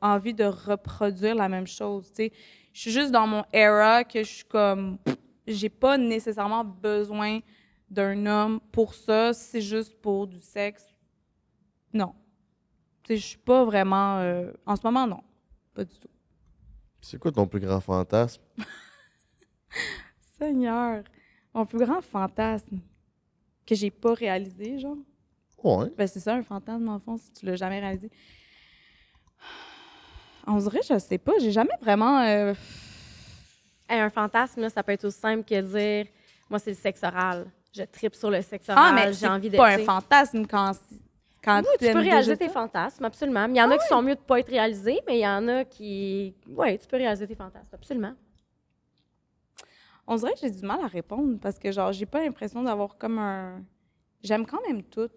envie de reproduire la même chose, tu sais. Je suis juste dans mon era que je suis comme... J'ai pas nécessairement besoin d'un homme pour ça, c'est juste pour du sexe. Non. Tu sais, je suis pas vraiment... en ce moment, non. Pas du tout. C'est quoi ton plus grand fantasme? Seigneur! Mon plus grand fantasme que j'ai pas réalisé, genre. Ouais. Ben, c'est ça, un fantasme, dans le fond, si tu l'as jamais réalisé. On dirait, je sais pas, j'ai jamais vraiment... Hey, un fantasme, là, ça peut être aussi simple que dire « Moi, c'est le sexe oral. Je tripe sur le sexe oral. Ah, mais j'ai envie de... » pas un fantasme quand Oui, tu peux aimes réaliser déjà tes ça. fantasmes, absolument. Il y en a qui sont mieux de pas être réalisés, mais il y en a qui... Oui, tu peux réaliser tes fantasmes, absolument. On dirait que j'ai du mal à répondre parce que, genre, j'ai pas l'impression d'avoir comme un... J'aime quand même tout.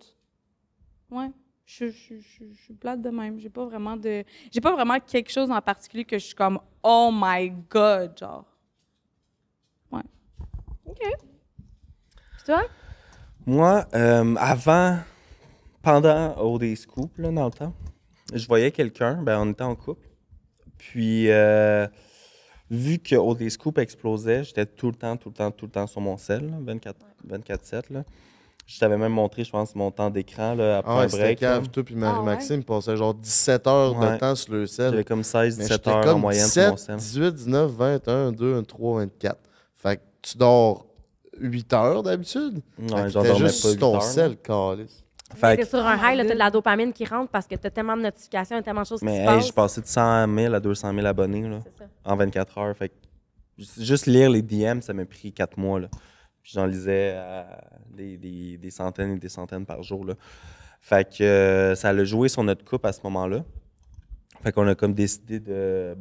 Ouais. Je suis plate de même. J'ai pas vraiment quelque chose en particulier que je suis comme « Oh my God! » genre. Ouais. OK. Puis toi? Moi, pendant OD Scoop, là, dans le temps, je voyais quelqu'un, ben, on était en couple. Puis, vu que OD Scoop explosait, j'étais tout le temps sur mon cell, là, 24/7. Là. Je t'avais même montré, je pense, mon temps d'écran là, après Ah ouais, un c'était break. là. cave, toi puis Marie-Maxime passaient genre 17 heures de Ouais. temps sur le sel. J'avais comme Mais 16-17 j'étais heures en comme moyenne sur mon 17, cell. 18, 19, 20, 1, 2, 3, 24. Fait que tu dors 8 heures d'habitude. Ouais, Fait que j'en t'es dormais juste pas sur 8 ton heures. sel, calice. Fait T'es que- sur un high, là, t'as de la dopamine qui rentre parce que t'as tellement de notifications et tellement de choses qui mais se hey, passent. j'ai passé de 100 000 à 200 000 abonnés là, C'est ça. en 24 heures. Fait que juste lire les DM, ça m'a pris 4 mois, là. Puis j'en lisais des centaines et des centaines par jour, là. Fait que ça a joué sur notre couple à ce moment-là. Fait qu'on a comme décidé de,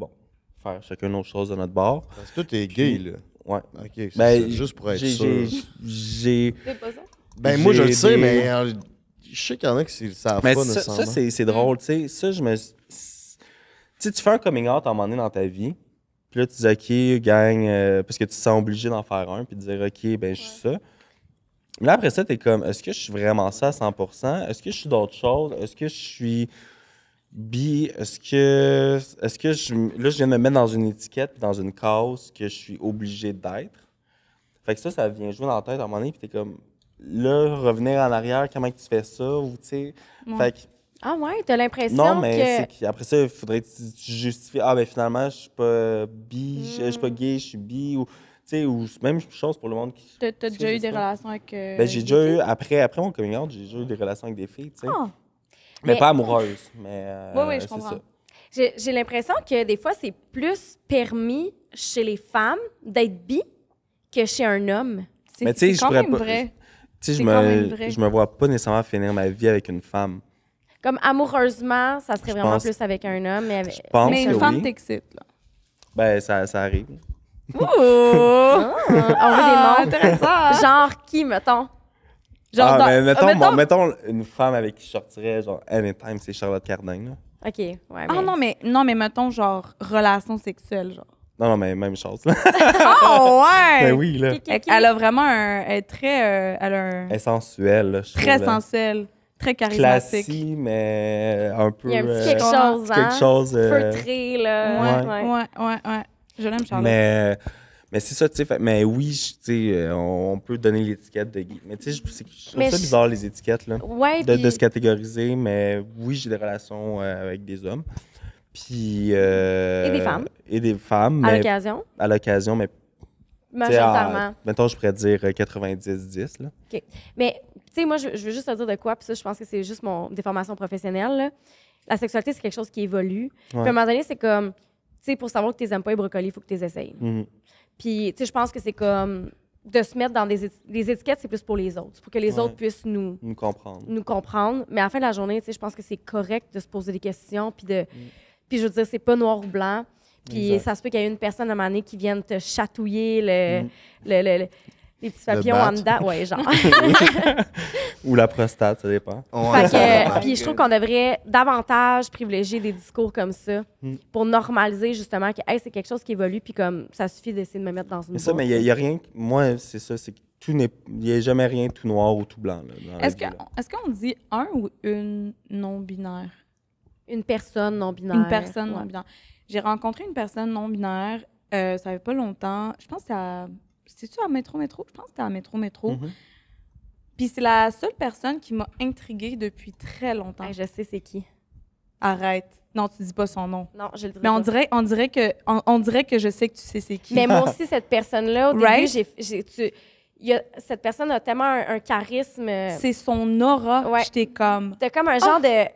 faire chacun autre chose de notre bord. Parce que toi, t'es gay, là. Ouais. OK, c'est Ben, ça, juste pour être j'ai- sûr. j'ai- C'est pas ça? Ben, moi, je le j'ai sais, des- mais je sais qu'il y en a qui ne le savent Mais pas ça, nécessairement. c'est drôle, tu sais. Ça, tu sais, tu fais un coming out à un moment donné dans ta vie. Puis là, tu dis, OK, gang, parce que tu te sens obligé d'en faire un, puis de dire, OK, ben, je suis ça. Mais là, après ça, t'es comme, est-ce que je suis vraiment ça à 100%? Est-ce que je suis d'autres choses? Est-ce que je suis bi? Est-ce que là, je viens de me mettre dans une étiquette, puis dans une case que je suis obligé d'être? Fait que ça vient jouer dans la tête à un moment donné, puis t'es comme, là, revenir en arrière, comment que tu fais ça? Ou, tu sais, Ouais. fait que, Ah ouais, t'as l'impression non, mais que... c'est qu'après ça, il faudrait que tu justifies. Ah, ben finalement, je suis pas bi, je suis pas gay, je suis bi. Ou, tu sais, ou même chose pour le monde qui. T'as je déjà eu sais des pas. relations avec. Ben, j'ai déjà eu, après mon coming out, j'ai déjà eu des relations avec des filles, tu sais. Ah! Mais Mais- pas amoureuses. Mais, Oui, je c'est comprends. ça. J'ai l'impression que des fois, c'est plus permis chez les femmes d'être bi que chez un homme. Mais tu sais, je quand pourrais même pas. vrai. Tu sais, C'est quand même vrai. je me vois pas nécessairement finir ma vie avec une femme. Comme amoureusement, ça serait Je vraiment pense- plus avec un homme. Mais Je pense Mais que une femme oui. t'excite, là. Ben, ça arrive. Oh! Ah, on veut des noms. Intéressant! Genre qui, mettons? Ah, dans- mais mettons, mettons- mettons une femme avec qui je sortirais, genre, anytime, c'est Charlotte Cardin, là. OK, ouais, mais... Ah non, mais mettons, genre, relation sexuelle, genre. Non, mais même chose, là. Oh, ouais! Ben oui, là. OK, OK. Elle a vraiment un... Elle est très... elle a un... Elle est sensuelle, là, je trouve. Très là. sensuelle, très charismatique. Classique, mais un peu. Il y a un petit quelque euh, chose, hein? quelque chose. Feutré, là. Ouais. Je l'aime, Charlotte. Mais c'est ça, tu sais. Mais oui, tu sais, on peut donner l'étiquette de gay. Mais tu sais, je trouve Mais ça je- bizarre, les étiquettes, là. Ouais, De puis- se catégoriser. Mais oui, j'ai des relations avec des hommes. Puis. Et des femmes. Et des femmes. à mais l'occasion, à l'occasion, mais. tu sais, majoritairement. mettons, je pourrais dire 90-10, là. Mais, tu sais, moi, je veux juste te dire de quoi, puis ça, je pense que c'est juste mon déformation professionnelle, là. La sexualité, c'est quelque chose qui évolue. Puis à un moment donné, c'est comme, tu sais, pour savoir que tu n'aimes pas les brocolis, il faut que tu les essayes. Mhm. Puis, tu sais, je pense que c'est comme de se mettre dans des étiquettes, c'est plus pour les autres. C'est pour que les Ouais. autres puissent nous Nous comprendre. comprendre. Mais à la fin de la journée, tu sais, je pense que c'est correct de se poser des questions, puis je veux dire, c'est pas noir ou blanc. Puis Exact. ça se peut qu'il y ait une personne à un moment donné qui vienne te chatouiller les petits papillons bat. en dedans. Ouais, genre. Ou la prostate, ça dépend. Fait que, puis je trouve qu'on devrait davantage privilégier des discours comme ça pour normaliser justement que hey, c'est quelque chose qui évolue, puis comme ça suffit d'essayer de me mettre dans une Mais ça, boîte, mais il y a rien. Moi, c'est ça, c'est que tout n'est. Il n'y a jamais rien tout noir ou tout blanc, là, dans la Est-ce vie, là. qu'on dit un ou une non-binaire? une personne non binaire. Une personne Ouais. non-binaire. J'ai rencontré une personne non-binaire, ça fait pas longtemps. Je pense que c'est-tu à Métro? Je pense que c'était à Métro. Mhm. Puis c'est la seule personne qui m'a intriguée depuis très longtemps. Hey, je sais c'est qui. Arrête. Non, tu dis pas son nom. Non, je le dirai Mais pas. on dirait que je sais que tu sais c'est qui. Mais moi aussi, cette personne-là, au début, Right? cette personne a tellement un charisme. C'est son aura. Ouais. J'étais comme, T'as comme un genre de.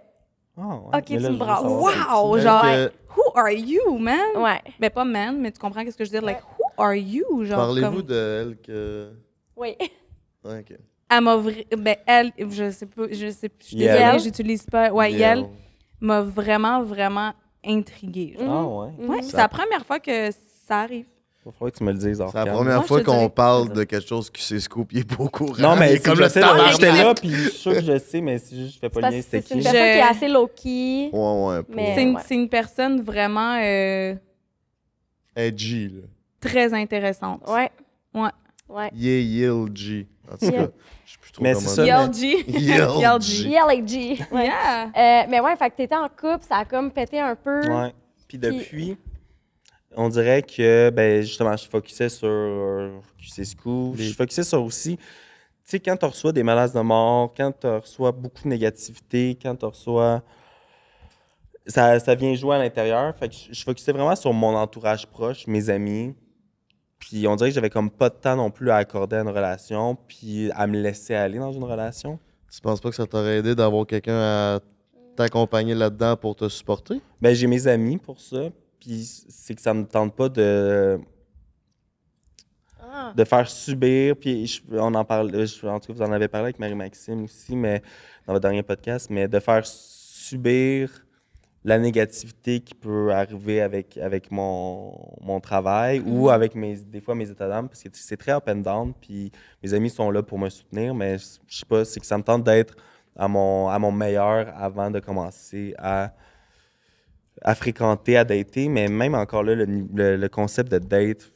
Ah, ouais. Ok, Mais tu là, me je veux brasses. savoir c'est wow! qui. Genre, Donc, who are you, man? Ouais. Ben, pas man, mais tu comprends qu'est-ce que je veux dire? Like, who are you? Genre, Parlez-vous comme, de elle que. Oui. Ouais, ok. elle m'a ben, elle, je sais pas, je suis Yel. désolée, j'utilise pas. Ouais, Yel. elle m'a vraiment, vraiment intriguée. genre. Ah, ouais. Mhm. Ouais, c'est la première fois que ça arrive. Il va falloir que tu me le dises. hors C'est la cam. première Moi, je fois te dirais qu'on que parle c'est de quelque chose qui s'est scoop, il est pas au courant. Non, mais il est c'est comme comme le je sais, tabarnak. j'étais là, puis je suis sûr que je sais, mais c'est juste, je fais pas le Parce lien, que c'était c'est une qui. personne Je- qui est assez low-key. Ouais, Mais- pour- C'est une personne vraiment Edgy, là. très intéressante. Ouais. Ouais. Ouais. Yale G. En tout Yeah. cas, je sais plus trop Mais comment c'est ça, dire. YLG. Yale G. G. YLG. Ouais. Yeah. Mais ouais, fait que t'étais en couple, ça a comme pété un peu. Ouais. Puis depuis, on dirait que, ben justement, je focusais sur QC School. Je focusais sur aussi, tu sais, quand tu reçois des menaces de mort, quand tu reçois beaucoup de négativité, quand tu reçois. Ça vient jouer à l'intérieur. Fait que je focusais vraiment sur mon entourage proche, mes amis. Puis on dirait que j'avais comme pas de temps non plus à accorder à une relation, puis à me laisser aller dans une relation. Tu penses pas que ça t'aurait aidé d'avoir quelqu'un à t'accompagner là-dedans pour te supporter? Ben, j'ai mes amis pour ça. Puis c'est que ça me tente pas de de faire subir, puis on en parle, en tout cas, vous en avez parlé avec Marie-Maxime aussi, mais dans votre dernier podcast, mais de faire subir la négativité qui peut arriver avec mon travail ou avec des fois mes états d'âme, parce que c'est très up and down, puis mes amis sont là pour me soutenir, mais je sais pas, c'est que ça me tente d'être à mon meilleur avant de commencer à fréquenter, à dater, mais même encore là, le concept de date,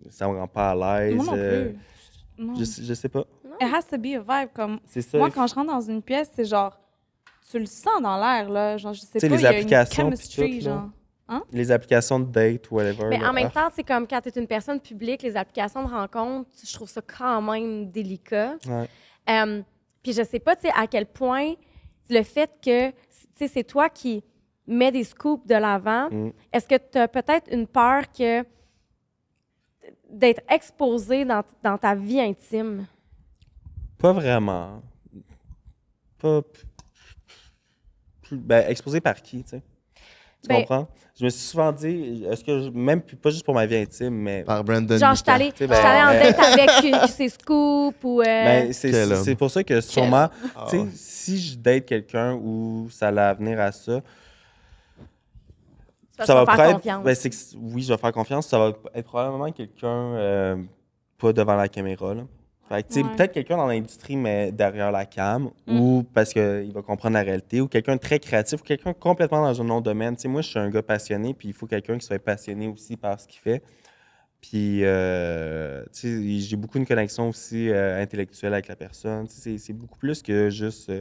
ça me rend pas à l'aise. Moi non plus. Non. Je sais pas. It has to be a vibe. Comme... C'est ça. Moi, quand je rentre dans une pièce, c'est genre, tu le sens dans l'air, là. Genre, je sais T'sais, pas, les il y a une applications chemistry, pis tout, là. genre. Les applications de date, whatever. Mais là. en même temps, c'est comme quand tu es une personne publique, les applications de rencontre, je trouve ça quand même délicat. Ouais. Puis je sais pas, tu sais, à quel point le fait que, tu sais, c'est toi qui mets des scoops de l'avant, est-ce que tu as peut-être une peur que d'être exposé dans ta vie intime? Pas vraiment. Pas. Ben, exposé par qui, tu sais? Tu Ben, comprends? Je me suis souvent dit, est-ce que, même pas juste pour ma vie intime, mais. Par Brandon. Genre, je suis allée Tu sais, en date avec ces scoops ou... Ben, Quel homme. c'est pour ça que sûrement, tu sais, si je date quelqu'un où ça allait venir à ça, ça va faire peut-être. confiance. Ben, oui, je vais faire confiance. Ça va être probablement quelqu'un pas devant la caméra, là. Fait que, tu sais, Ouais. peut-être quelqu'un dans l'industrie, mais derrière la cam, ou parce qu'il va comprendre la réalité, ou quelqu'un de très créatif, ou quelqu'un complètement dans un autre domaine. Tu sais, moi, je suis un gars passionné, puis il faut quelqu'un qui soit passionné aussi par ce qu'il fait. Puis, tu sais, j'ai beaucoup une connexion aussi intellectuelle avec la personne. Tu sais, c'est beaucoup plus que juste...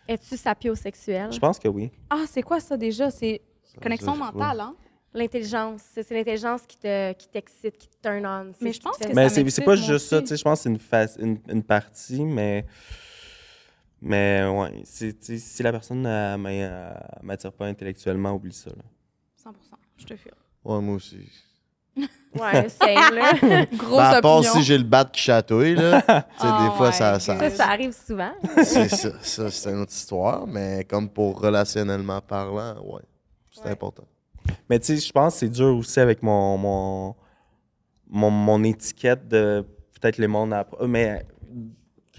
Es-tu sapiosexuel? Je pense que oui. Ah, c'est quoi ça déjà? C'est connexion je sais pas. mentale, hein? L'intelligence. C'est l'intelligence qui t'excite, qui te turn on. C'est Mais ce je qui pense te fait que Mais ça c'est m'excite, pas moi juste ça, aussi. tu sais, je pense que c'est une partie, mais ouais, tu sais, si la personne m'attire pas intellectuellement, oublie ça, là. 100%, je te file. Ouais, moi aussi. Ouais, same, là. Grosse Ben, à part opinion. si j'ai le bat qui chatouille, là. Tu sais, Oh des fois, my ça, God. Ça arrive souvent. c'est ça. Ça, c'est une autre histoire. Mais comme pour relationnellement parlant, ouais. C'est important. Mais tu sais, je pense que c'est dur aussi avec mon étiquette de peut-être le monde mais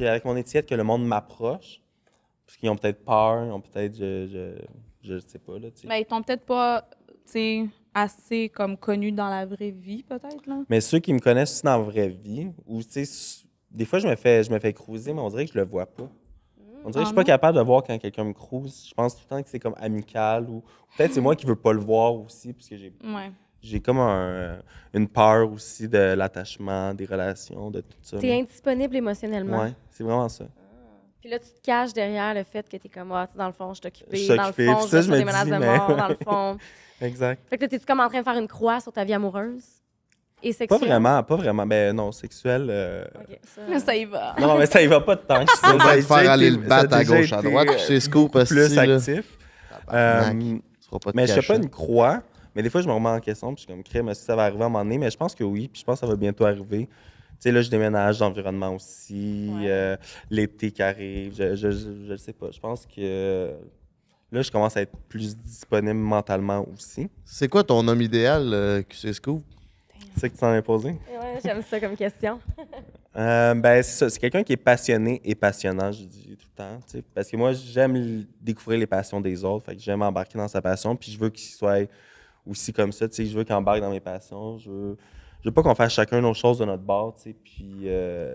avec mon étiquette que le monde m'approche, parce qu'ils ont peut-être peur, ils ont peut-être je sais pas là, tu sais. Mais ils t'ont peut-être pas, tu sais, assez comme connus dans la vraie vie, peut-être, là. Mais ceux qui me connaissent aussi dans la vraie vie, ou tu sais, des fois je me fais cruiser, mais on dirait que je le vois pas. On dirait que je suis pas non? capable de voir quand quelqu'un me cruise. Je pense tout le temps que c'est comme amical ou peut-être c'est moi qui veux pas le voir aussi parce que Ouais. j'ai comme une peur aussi de l'attachement, des relations, de tout ça. T'es indisponible émotionnellement. Ouais, c'est vraiment ça. Puis là, tu te caches derrière le fait que t'es comme, ah, tu sais, dans le fond, je suis occupée. Je suis Dans occupée. le fond, Puis je ça, vais je sur me des menaces dis, de mais- mort, dans le fond. Exact. Fait que là, t'es-tu comme en train de faire une croix sur ta vie amoureuse? Et Pas sexuelle? vraiment, pas vraiment. Ben non, sexuel. OK, ça... Mais ça y va. Non, mais ça y va pas de temps que ça. On va Ça a le faire déjà aller été- le ça a battre à déjà gauche, à été, droite. Tu sais, scoop, beaucoup plus hostie, là. actif. Tabarnak. Tu feras pas de Mais je fais pas cachette. une croix, mais des fois, je me remets en question, puis je suis comme, crème, est-ce que ça va arriver à un moment donné? Mais je pense que oui, puis je pense que ça va bientôt arriver. Tu sais, là, je déménage d'environnement aussi, Ouais. l'été qui arrive, je sais pas. Je pense que là, je commence à être plus disponible mentalement aussi. C'est quoi ton homme idéal, QC Scoop? C'est ça que tu t'en as posé? Ouais, j'aime ça comme question. Ben, c'est ça. C'est quelqu'un qui est passionné et passionnant, je dis tout le temps. Tu sais, parce que moi, j'aime découvrir les passions des autres. Fait que j'aime embarquer dans sa passion. Puis je veux qu'il soit aussi comme ça. Tu sais, je veux qu'il embarque dans mes passions. Je veux pas qu'on fasse chacun nos choses de notre bord. Tu sais, puis,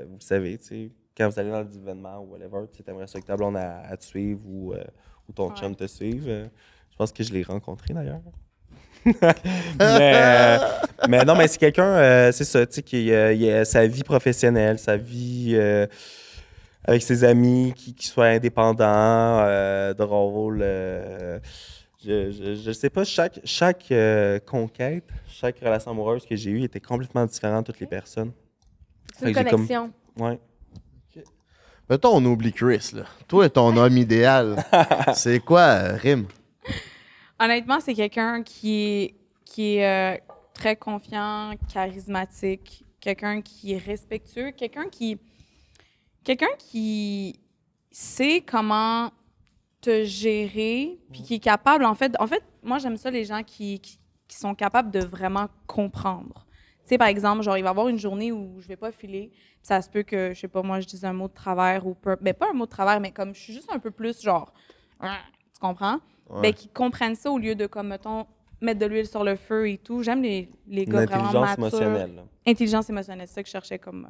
vous savez, tu sais, quand vous allez dans l'événement ou whatever, tu aimerais ça que ta blonde à te suive ou ton chum te suive. Je pense que je l'ai rencontré d'ailleurs. mais non, mais c'est quelqu'un, c'est ça, tu sais, qui a sa vie professionnelle, sa vie avec ses amis, qui soit indépendant, drôle. Je sais pas, chaque conquête, chaque relation amoureuse que j'ai eue était complètement différente de toutes les personnes. C'est une Fait que j'ai comme- connexion. Ouais. Mettons, on oublie Chris, là. Toi, ton homme idéal, c'est quoi, Rim? Honnêtement, c'est quelqu'un qui est très confiant, charismatique, quelqu'un qui est respectueux, quelqu'un qui sait comment te gérer, puis qui est capable, en fait, moi, j'aime ça, les gens qui sont capables de vraiment comprendre. sais, par exemple, genre, il va y avoir une journée où je vais pas filer, puis ça se peut que, je sais pas, moi, je dise un mot de travers ou pas un mot de travers, mais comme je suis juste un peu plus, genre, tu comprends? Ouais. Ben, qu'ils comprennent ça au lieu de, comme, mettons, mettre de l'huile sur le feu et tout. J'aime les gars vraiment L'intelligence matures. émotionnelle. Là. Intelligence émotionnelle, c'est ça que je cherchais comme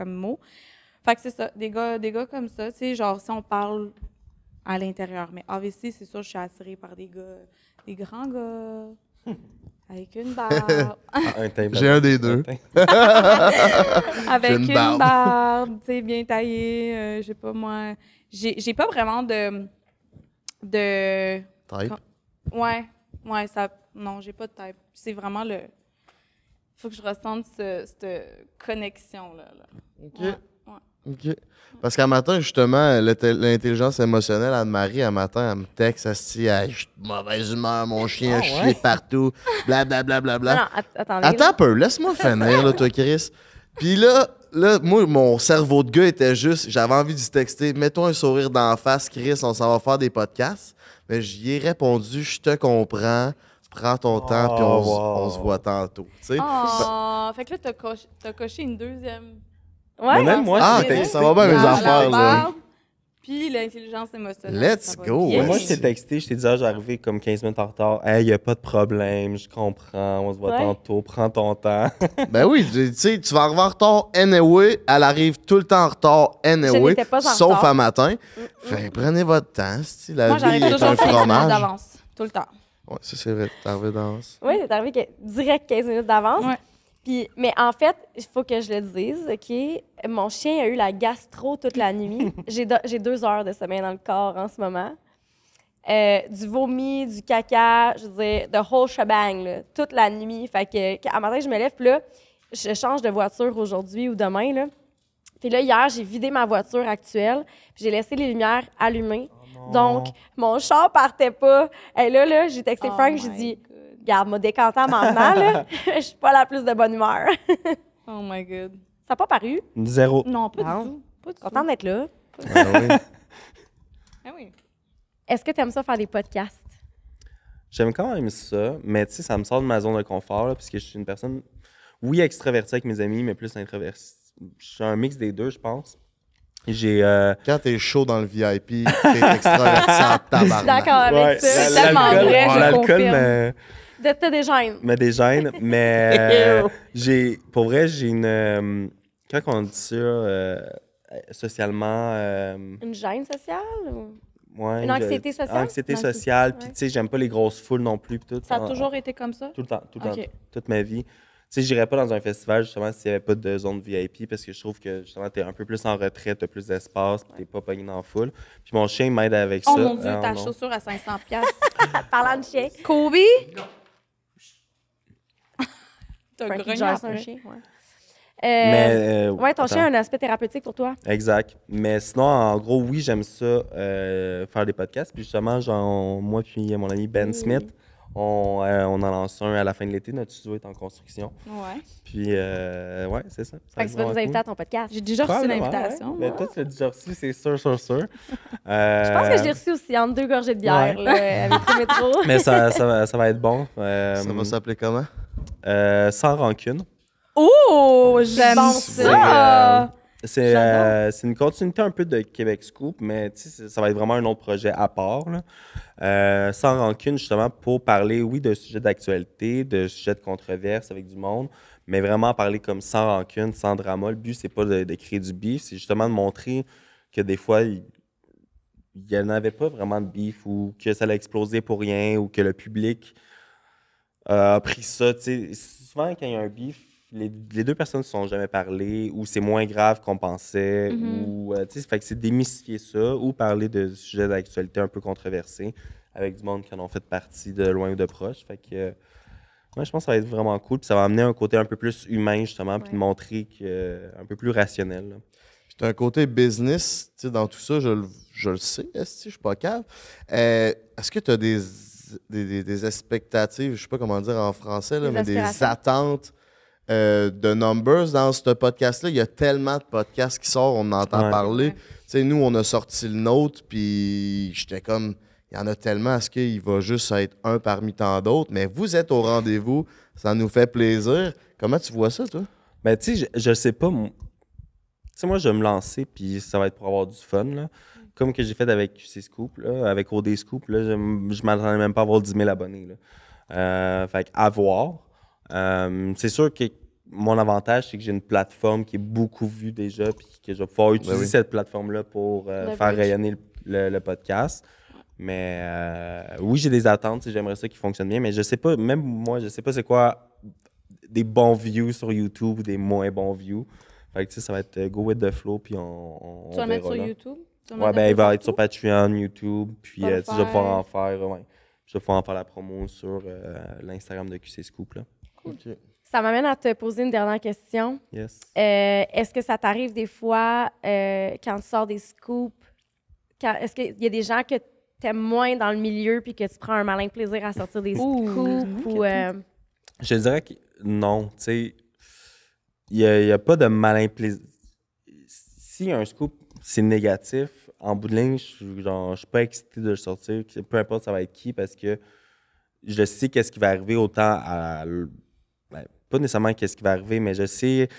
mot. Fait que c'est ça, des gars comme ça, tu sais, genre, si on parle à l'intérieur. Mais obviously, c'est sûr, je suis attirée par des grands gars, avec une barbe, Un teint J'ai un des deux. avec Une une barbe. barbe, tu sais, bien taillée, je sais pas moi. J'ai pas vraiment de Type. ouais, ça, non, j'ai pas de type. C'est vraiment faut que je ressente cette connexion-là. OK. Ouais. OK. Parce qu'un matin, justement, l'intelligence émotionnelle, Anne-Marie, un matin, elle me texte, elle se dit hey, je suis de mauvaise humeur, mon chien a chié partout, blablabla. Bla, bla, bla. Non, attendez. Attends un peu, laisse-moi finir, là, toi, Chris. Puis là, moi, mon cerveau de gars était juste, j'avais envie de lui texter, mets-toi un sourire d'en face, Chris, on s'en va faire des podcasts. Mais j'y ai répondu, je te comprends, prends ton temps, puis on se voit tantôt. Tu sais? Oh, fait que là, t'as coché une deuxième. Ouais. Mais même moi, Ah, je t'ai ça va bien, mes La affaires, là. barbe, puis l'intelligence émotionnelle. Let's ça va go, bien. ouais. Moi, je t'ai texté, je t'ai dit, j'arrivais comme 15 minutes en retard. Hey, y a pas de problème, je comprends, on se voit Ouais. tantôt, prends ton temps. Ben oui, tu sais, tu vas arriver en retard anyway. Elle arrive tout le temps en retard anyway, n'étais pas en sauf retard. à matin. Fait prenez votre temps, si la Moi, vie j'arrive est toujours un 15 minutes fromage. d'avance, tout le temps. Ouais, ça c'est vrai, t'es arrivé d'avance. Oui, t'es arrivé direct 15 minutes d'avance. Ouais. Puis, mais en fait, il faut que je le dise, OK? Mon chien a eu la gastro toute la nuit. J'ai 2 heures de sommeil dans le corps en ce moment. Du vomi, du caca, je veux dire, the whole shebang, là, toute la nuit. Fait que, à matin, je me lève, puis là, je change de voiture aujourd'hui ou demain, là. Puis là, hier, j'ai vidé ma voiture actuelle, puis j'ai laissé les lumières allumées. Donc, mon char partait pas. Et là, j'ai texté Oh Frank, j'ai my dit... God. Regarde, m'a décanté en m'en venant, là. Je suis pas la plus de bonne humeur. Oh my God. Ça n'a pas paru. Zéro. Non, pas Non. du tout. Pas du Contente tout. d'être là. Ah oui. Ah oui. Est-ce que tu aimes ça faire des podcasts? J'aime quand même ça, mais tu sais, ça me sort de ma zone de confort, là, parce que je suis une personne, oui, extravertie avec mes amis, mais plus introvertie. Je suis un mix des deux, je pense. J'ai. Quand t'es chaud dans le VIP, t'es extraverti en Je suis tabarnak. d'accord avec ça. C'est tellement vrai, je l'alcool confirme. T'as des gènes. me dégêne, mais pour vrai, j'ai une. Quand on dit ça, socialement. Une gêne sociale? Ouais, Une anxiété sociale? Anxiété Une anxiété, sociale, puis ouais. tu sais, j'aime pas les grosses foules non plus. Puis tout, Ça a toujours été comme ça? Tout le temps, Ok. toute ma vie. Tu sais, j'irais pas dans un festival justement s'il y avait pas de zone VIP parce que je trouve que justement t'es un peu plus en retrait, t'as plus d'espace, puis t'es pas pogné dans la foule. Puis mon chien m'aide avec Oh ça. mon Dieu, Ah, ta non. chaussure à 500$. Parlant de chien. Kobe? T'as Frankie grogné gère son après. chien, ouais. Mais, Ouais, ton attends. chien a un aspect thérapeutique pour toi. Exact. Mais sinon, en gros, oui, j'aime ça, faire des podcasts. Puis justement, genre, moi puis mon ami Ben Smith, on en lance un à la fin de l'été. Notre studio est en construction. Ouais. Puis, ouais, c'est ça. Fait que tu vas nous inviter à ton podcast. J'ai déjà reçu Probablement, l'invitation. ouais. Mais moi. toi, tu l'as déjà reçu, c'est sûr. Je pense que je l'ai reçu aussi entre 2 gorgées de bière, Ouais. là, avec le métro. Mais ça va être bon. Ça va s'appeler comment? Sans rancune. Oh, j'aime Bon, ça! C'est une continuité un peu de Québec Scoop, mais tu sais, ça va être vraiment un autre projet à part. Là. Sans rancune, justement, pour parler, oui, de sujets d'actualité, de sujets de controverse avec du monde, mais vraiment parler comme sans rancune, sans drama. Le but, c'est pas de créer du beef, c'est justement de montrer que des fois, il n'y en avait pas vraiment de beef ou que ça allait exploser pour rien ou que le public a pris ça. Tu sais, souvent, quand il y a un beef, les deux personnes ne se sont jamais parlé ou c'est moins grave qu'on pensait ou tu sais, fait que c'est démystifier ça ou parler de sujets d'actualité un peu controversés avec du monde qui en ont fait partie de loin ou de proche. Fait que ouais, je pense que ça va être vraiment cool puis ça va amener un côté un peu plus humain justement puis de montrer que un peu plus rationnel. Là. Puis t'as un côté business, tu sais, dans tout ça, je le sais, je suis pas cave. Est-ce que tu as des expectatives, je sais pas comment dire en français, là, Des mais des aspirations. attentes de numbers dans ce podcast-là? Il y a tellement de podcasts qui sortent, on en entend Ouais. parler. Ouais. Tu sais, nous, on a sorti le nôtre, puis j'étais comme, il y en a tellement, est-ce qu'il va juste être un parmi tant d'autres? Mais vous êtes au rendez-vous, ça nous fait plaisir. Comment tu vois ça, toi? Ben, tu sais, je sais pas. Tu sais, moi, je vais me lancer, puis ça va être pour avoir du fun, là. Comme que j'ai fait avec QC Scoop, là, avec OD Scoop, là, je m'attendais même pas à avoir 10 000 abonnés, là. Fait à voir. C'est sûr que mon avantage, c'est que j'ai une plateforme qui est beaucoup vue déjà, puis que je vais pouvoir utiliser cette plateforme-là pour faire rayonner le podcast. Mais oui, j'ai des attentes, tu sais, j'aimerais ça qu'il fonctionne bien, mais je sais pas, même moi, je sais pas c'est quoi des bons views sur YouTube ou des moins bons views. Fait que tu sais, ça va être go with the flow, puis on Tu vas le mettre sur là. YouTube? Ouais, ben il va être sur Patreon, YouTube, puis tu sais, je vais pouvoir en faire, ouais. Je vais pouvoir en faire la promo sur l'Instagram de QC Scoop, là. OK. Ça m'amène à te poser une dernière question. Yes. Est-ce que ça t'arrive des fois, quand tu sors des scoops, est-ce qu'il y a des gens que t'aimes moins dans le milieu puis que tu prends un malin plaisir à sortir des scoops? Ou, Je dirais que non, tu sais, il y a pas de malin plaisir. Si un scoop, c'est négatif, en bout de ligne, je suis pas excité de le sortir, peu importe ça va être qui, parce que je sais qu'est-ce qui va arriver autant à... Ben, pas nécessairement qu'est-ce qui va arriver, mais je sais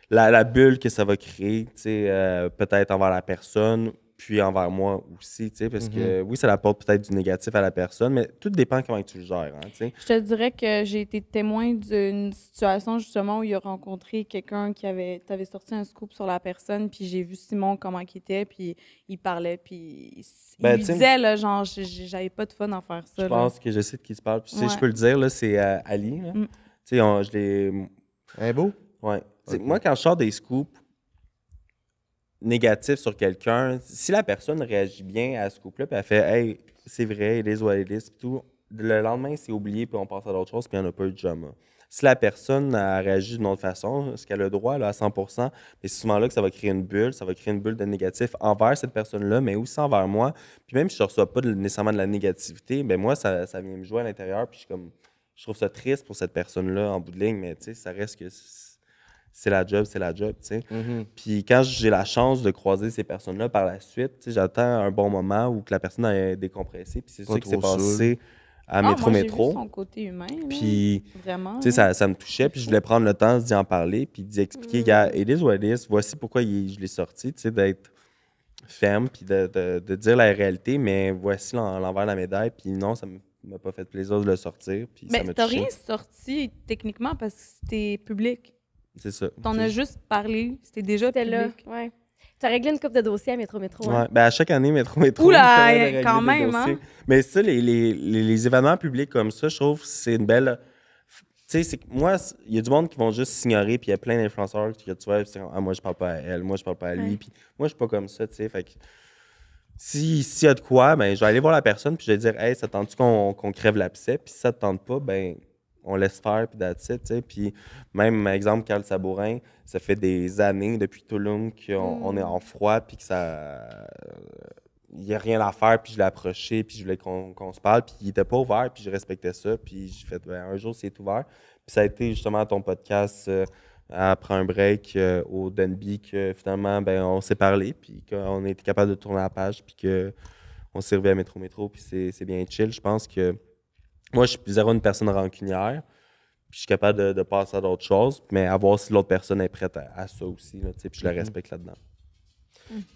la bulle que ça va créer, tu sais, peut-être envers la personne, puis envers moi aussi, tu sais, parce que oui, ça apporte peut-être du négatif à la personne, mais tout dépend comment tu le gères, hein, tu sais. Je te dirais que j'ai été témoin d'une situation justement où il a rencontré quelqu'un t'avais sorti un scoop sur la personne, puis j'ai vu Simon comment il était, puis il parlait, puis il lui disait, là, genre, j'avais pas de fun à faire ça. Je pense que je sais de qui tu parles. Puis, tu sais, Ouais. je peux le dire, là, c'est Ali. Là. Tu sais, je l'ai... Un beau? Ouais. Ok. Moi, quand je sors des scoops négatifs sur quelqu'un, si la personne réagit bien à ce scoop-là, puis elle fait « Hey, c'est vrai, it is what it is », puis tout, le lendemain, c'est oublié, puis on passe à d'autres choses, puis il n'y en a pas eu de drama. Si la personne a réagi d'une autre façon, ce qu'elle a le droit là, à 100%, mais c'est souvent là que ça va créer une bulle, ça va créer une bulle de négatif envers cette personne-là, mais aussi envers moi. Puis même si je ne reçois pas nécessairement de la négativité, ben moi, ça vient me jouer à l'intérieur, puis je trouve ça triste pour cette personne-là en bout de ligne, mais tu sais, ça reste que c'est la job, tu sais. Puis quand j'ai la chance de croiser ces personnes-là par la suite, tu sais, j'attends un bon moment où que la personne a décompressé, puis c'est ça qui s'est passé à Métro. J'ai vu son côté humain, là, puis vraiment. Tu sais, ça me touchait, puis je voulais prendre le temps d'y en parler, puis d'y expliquer, gars, it is what it is, voici pourquoi je l'ai sorti, tu sais, d'être ferme, puis de dire la réalité, mais voici l'envers de la médaille, puis non, ça m'a pas fait plaisir de le sortir, puis ça Mais m'a t'as touché. rien sorti techniquement parce que c'était public. C'est ça. T'en as juste parlé, c'était déjà C'était public. là, ouais. Tu as réglé une coupe de dossiers à Métro. Ouais, Hein? ben à chaque année, Métro. Oula, il permet de régler quand des même, dossiers. hein? Mais ça, les événements publics comme ça, je trouve que c'est une belle... Tu sais, moi, il y a du monde qui vont juste s'ignorer, puis il y a plein d'influenceurs que tu vois, c'est comme, ah, moi, je parle pas à elle, moi, je parle pas à lui, Ouais. puis moi, je suis pas comme ça, tu sais, fait que s'il y a de quoi, ben, je vais aller voir la personne, puis je vais dire, hey, ça tente-tu qu'on crève l'abcès, puis si ça te tente pas, ben, on laisse faire, puis that's it, tu sais, puis même, exemple, Carl Sabourin, ça fait des années, depuis Tulum, qu'on est en froid, puis que ça... il n'y a rien à faire, puis je l'ai approché, puis je voulais qu'on se parle, puis il était pas ouvert, puis je respectais ça, puis j'ai fait, ben, un jour, c'est ouvert. Puis ça a été justement ton podcast après un break au Denby que finalement, ben, on s'est parlé, puis qu'on a été capable de tourner la page, puis qu'on s'est revu à Métro, puis c'est bien chill. Je pense que moi, je suis zéro une personne rancunière, puis je suis capable de passer à d'autres choses, mais à voir si l'autre personne est prête à ça aussi, là, puis je le respecte là-dedans.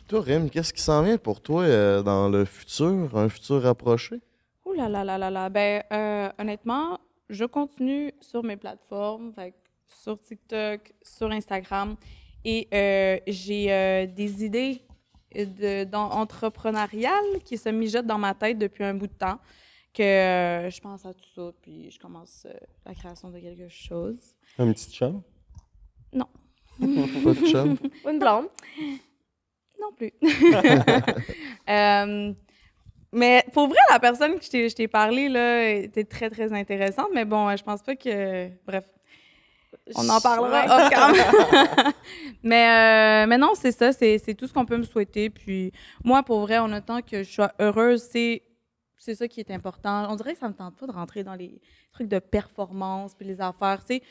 Toi, Rim, qu'est-ce qui s'en vient pour toi dans le futur, un futur rapproché? Ouh là là là là là. Ben, honnêtement, je continue sur mes plateformes, fait que sur TikTok, sur Instagram, et j'ai des idées entrepreneuriales qui se mijotent dans ma tête depuis un bout de temps, que je pense à tout ça, puis je commence la création de quelque chose. Un petit chum? Non. Pas de chum? Ou une blonde. Non plus. Mais pour vrai, la personne que je t'ai parlé là, était très, très intéressante. Mais bon, je pense pas que... Bref, on en parlera off cam. Mais non, c'est ça. C'est tout ce qu'on peut me souhaiter. Puis moi, pour vrai, en autant que je sois heureuse, c'est ça qui est important. On dirait que ça me tente pas de rentrer dans les trucs de performance puis les affaires. Tu sais,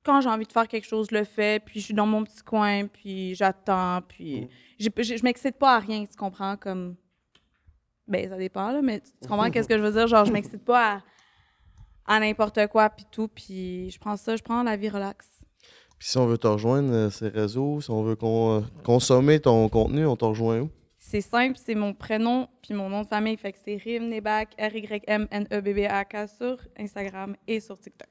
quand j'ai envie de faire quelque chose, je le fais. Puis je suis dans mon petit coin, puis j'attends, puis... Je m'excite pas à rien, tu comprends? Comme Ben, ça dépend, là, mais tu comprends qu'est-ce que je veux dire? Genre, je m'excite pas à n'importe quoi, puis tout, puis je prends la vie relax. Puis si on veut te rejoindre, ces réseaux, si on veut consommer ton contenu, on te rejoint où? C'est simple, c'est mon prénom puis mon nom de famille. Fait que c'est Rymneback, RYMNEBBAK sur Instagram et sur TikTok.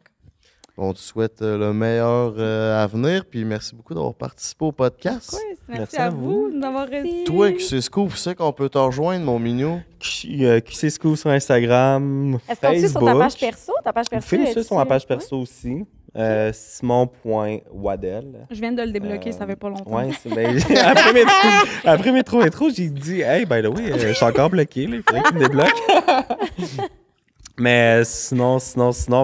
On te souhaite le meilleur à venir, puis merci beaucoup d'avoir participé au podcast. Oui, merci Merci à à vous d'avoir reçu. Toi, QC Scoop, c'est qu'on peut te rejoindre, mon mignon. QC Scoop sur Instagram, Est-ce qu'on suit sur ta page perso? Ta page Vous perso, pouvez me suivre sur ma page ouais? perso aussi. Simon.wadel. Je viens de le débloquer, ça fait pas longtemps. Ouais, après métro, j'ai dit, hey, by the way, je suis encore bloqué, là, il faudrait que tu me débloques. Mais sinon,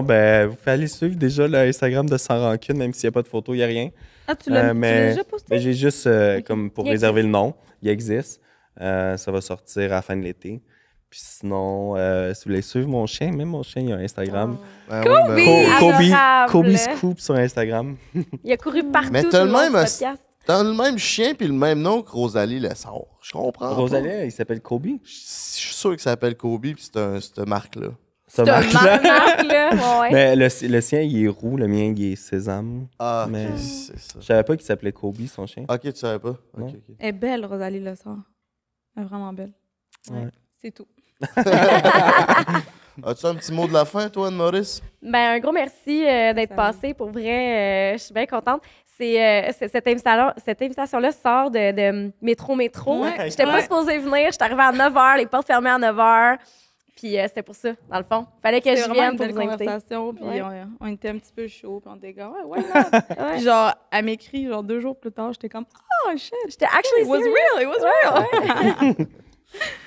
ben, vous pouvez aller suivre déjà l'Instagram de Sans Rancune, même s'il n'y a pas de photo, il n'y a rien. Ah, tu l'as déjà posté? Ben, j'ai juste, comme pour Il réserver le nom, il existe. Ça va sortir à la fin de l'été. Puis sinon, si vous voulez suivre mon chien, même mon chien, il a un Instagram. Ben Kobe! oui, Adorable. Kobe Scoop sur Instagram. Il a couru partout. Mais tout t'as le le long même du podcast. T'as le même chien puis le même nom que Rosalie Lessard. Je comprends. pas. Rosalie, il s'appelle Kobe. Je suis sûr qu'il s'appelle Kobe puis c'est cette marque-là. Ça C'est un marche, là. marque, là. Ouais. Mais le sien, il est roux, le mien, il est sésame. Ah, Mais- ok, c'est ça. Je savais pas qu'il s'appelait Kobe, son chien. Ok, tu savais pas? Ok, Non. ok. Elle est belle, Rosalie Lessard. Elle est vraiment belle. Ouais. C'est tout. As-tu un petit mot de la fin, toi, Maurice? Ben, un gros merci d'être Ça passé. Pour vrai, je suis bien contente. Cette invitation-là sort de Métro. Ouais. J'étais pas supposée venir. J'étais arrivée à 9h, les portes fermées à 9h. Puis c'était pour ça, dans le fond. Fallait que C'était je vraiment vienne une pour belle vous inviter. conversation, puis Ouais. on était un petit peu chaud, puis on était comme, ouais, why not? Ouais. Puis genre, elle m'écrit, genre 2 jours plus tard, j'étais comme, oh shit, J'étais actually it was serious. real, it was real.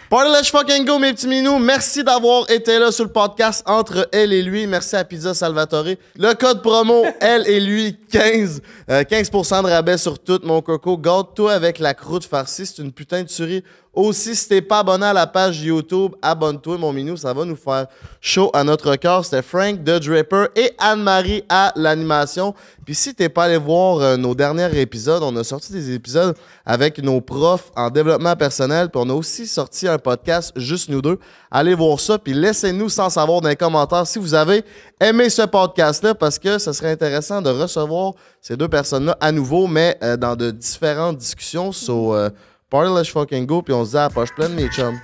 Party Let's Fucking Go, mes petits minous. Merci d'avoir été là sur le podcast Entre elle et lui. Merci à Pizza Salvatore. Le code promo, elle et lui, 15. 15% de rabais sur tout, mon coco. Gâte-toi avec la croûte farcie. C'est une putain de tuerie. Aussi, si t'es pas abonné à la page YouTube, abonne-toi, mon minou. Ça va nous faire chaud à notre cœur. C'était Frank, The Draper et Anne-Marie à l'animation. Puis si t'es pas allé voir nos derniers épisodes, on a sorti des épisodes avec nos profs en développement personnel. Puis on a aussi sorti un podcast, juste nous deux. Allez voir ça. Puis laissez-nous sans savoir dans les commentaires si vous avez aimé ce podcast-là, parce que ce serait intéressant de recevoir ces deux personnes-là à nouveau, mais dans de différentes discussions sur Party Let's Fucking Go. Puis on se dit à la poche pleine, mes chums.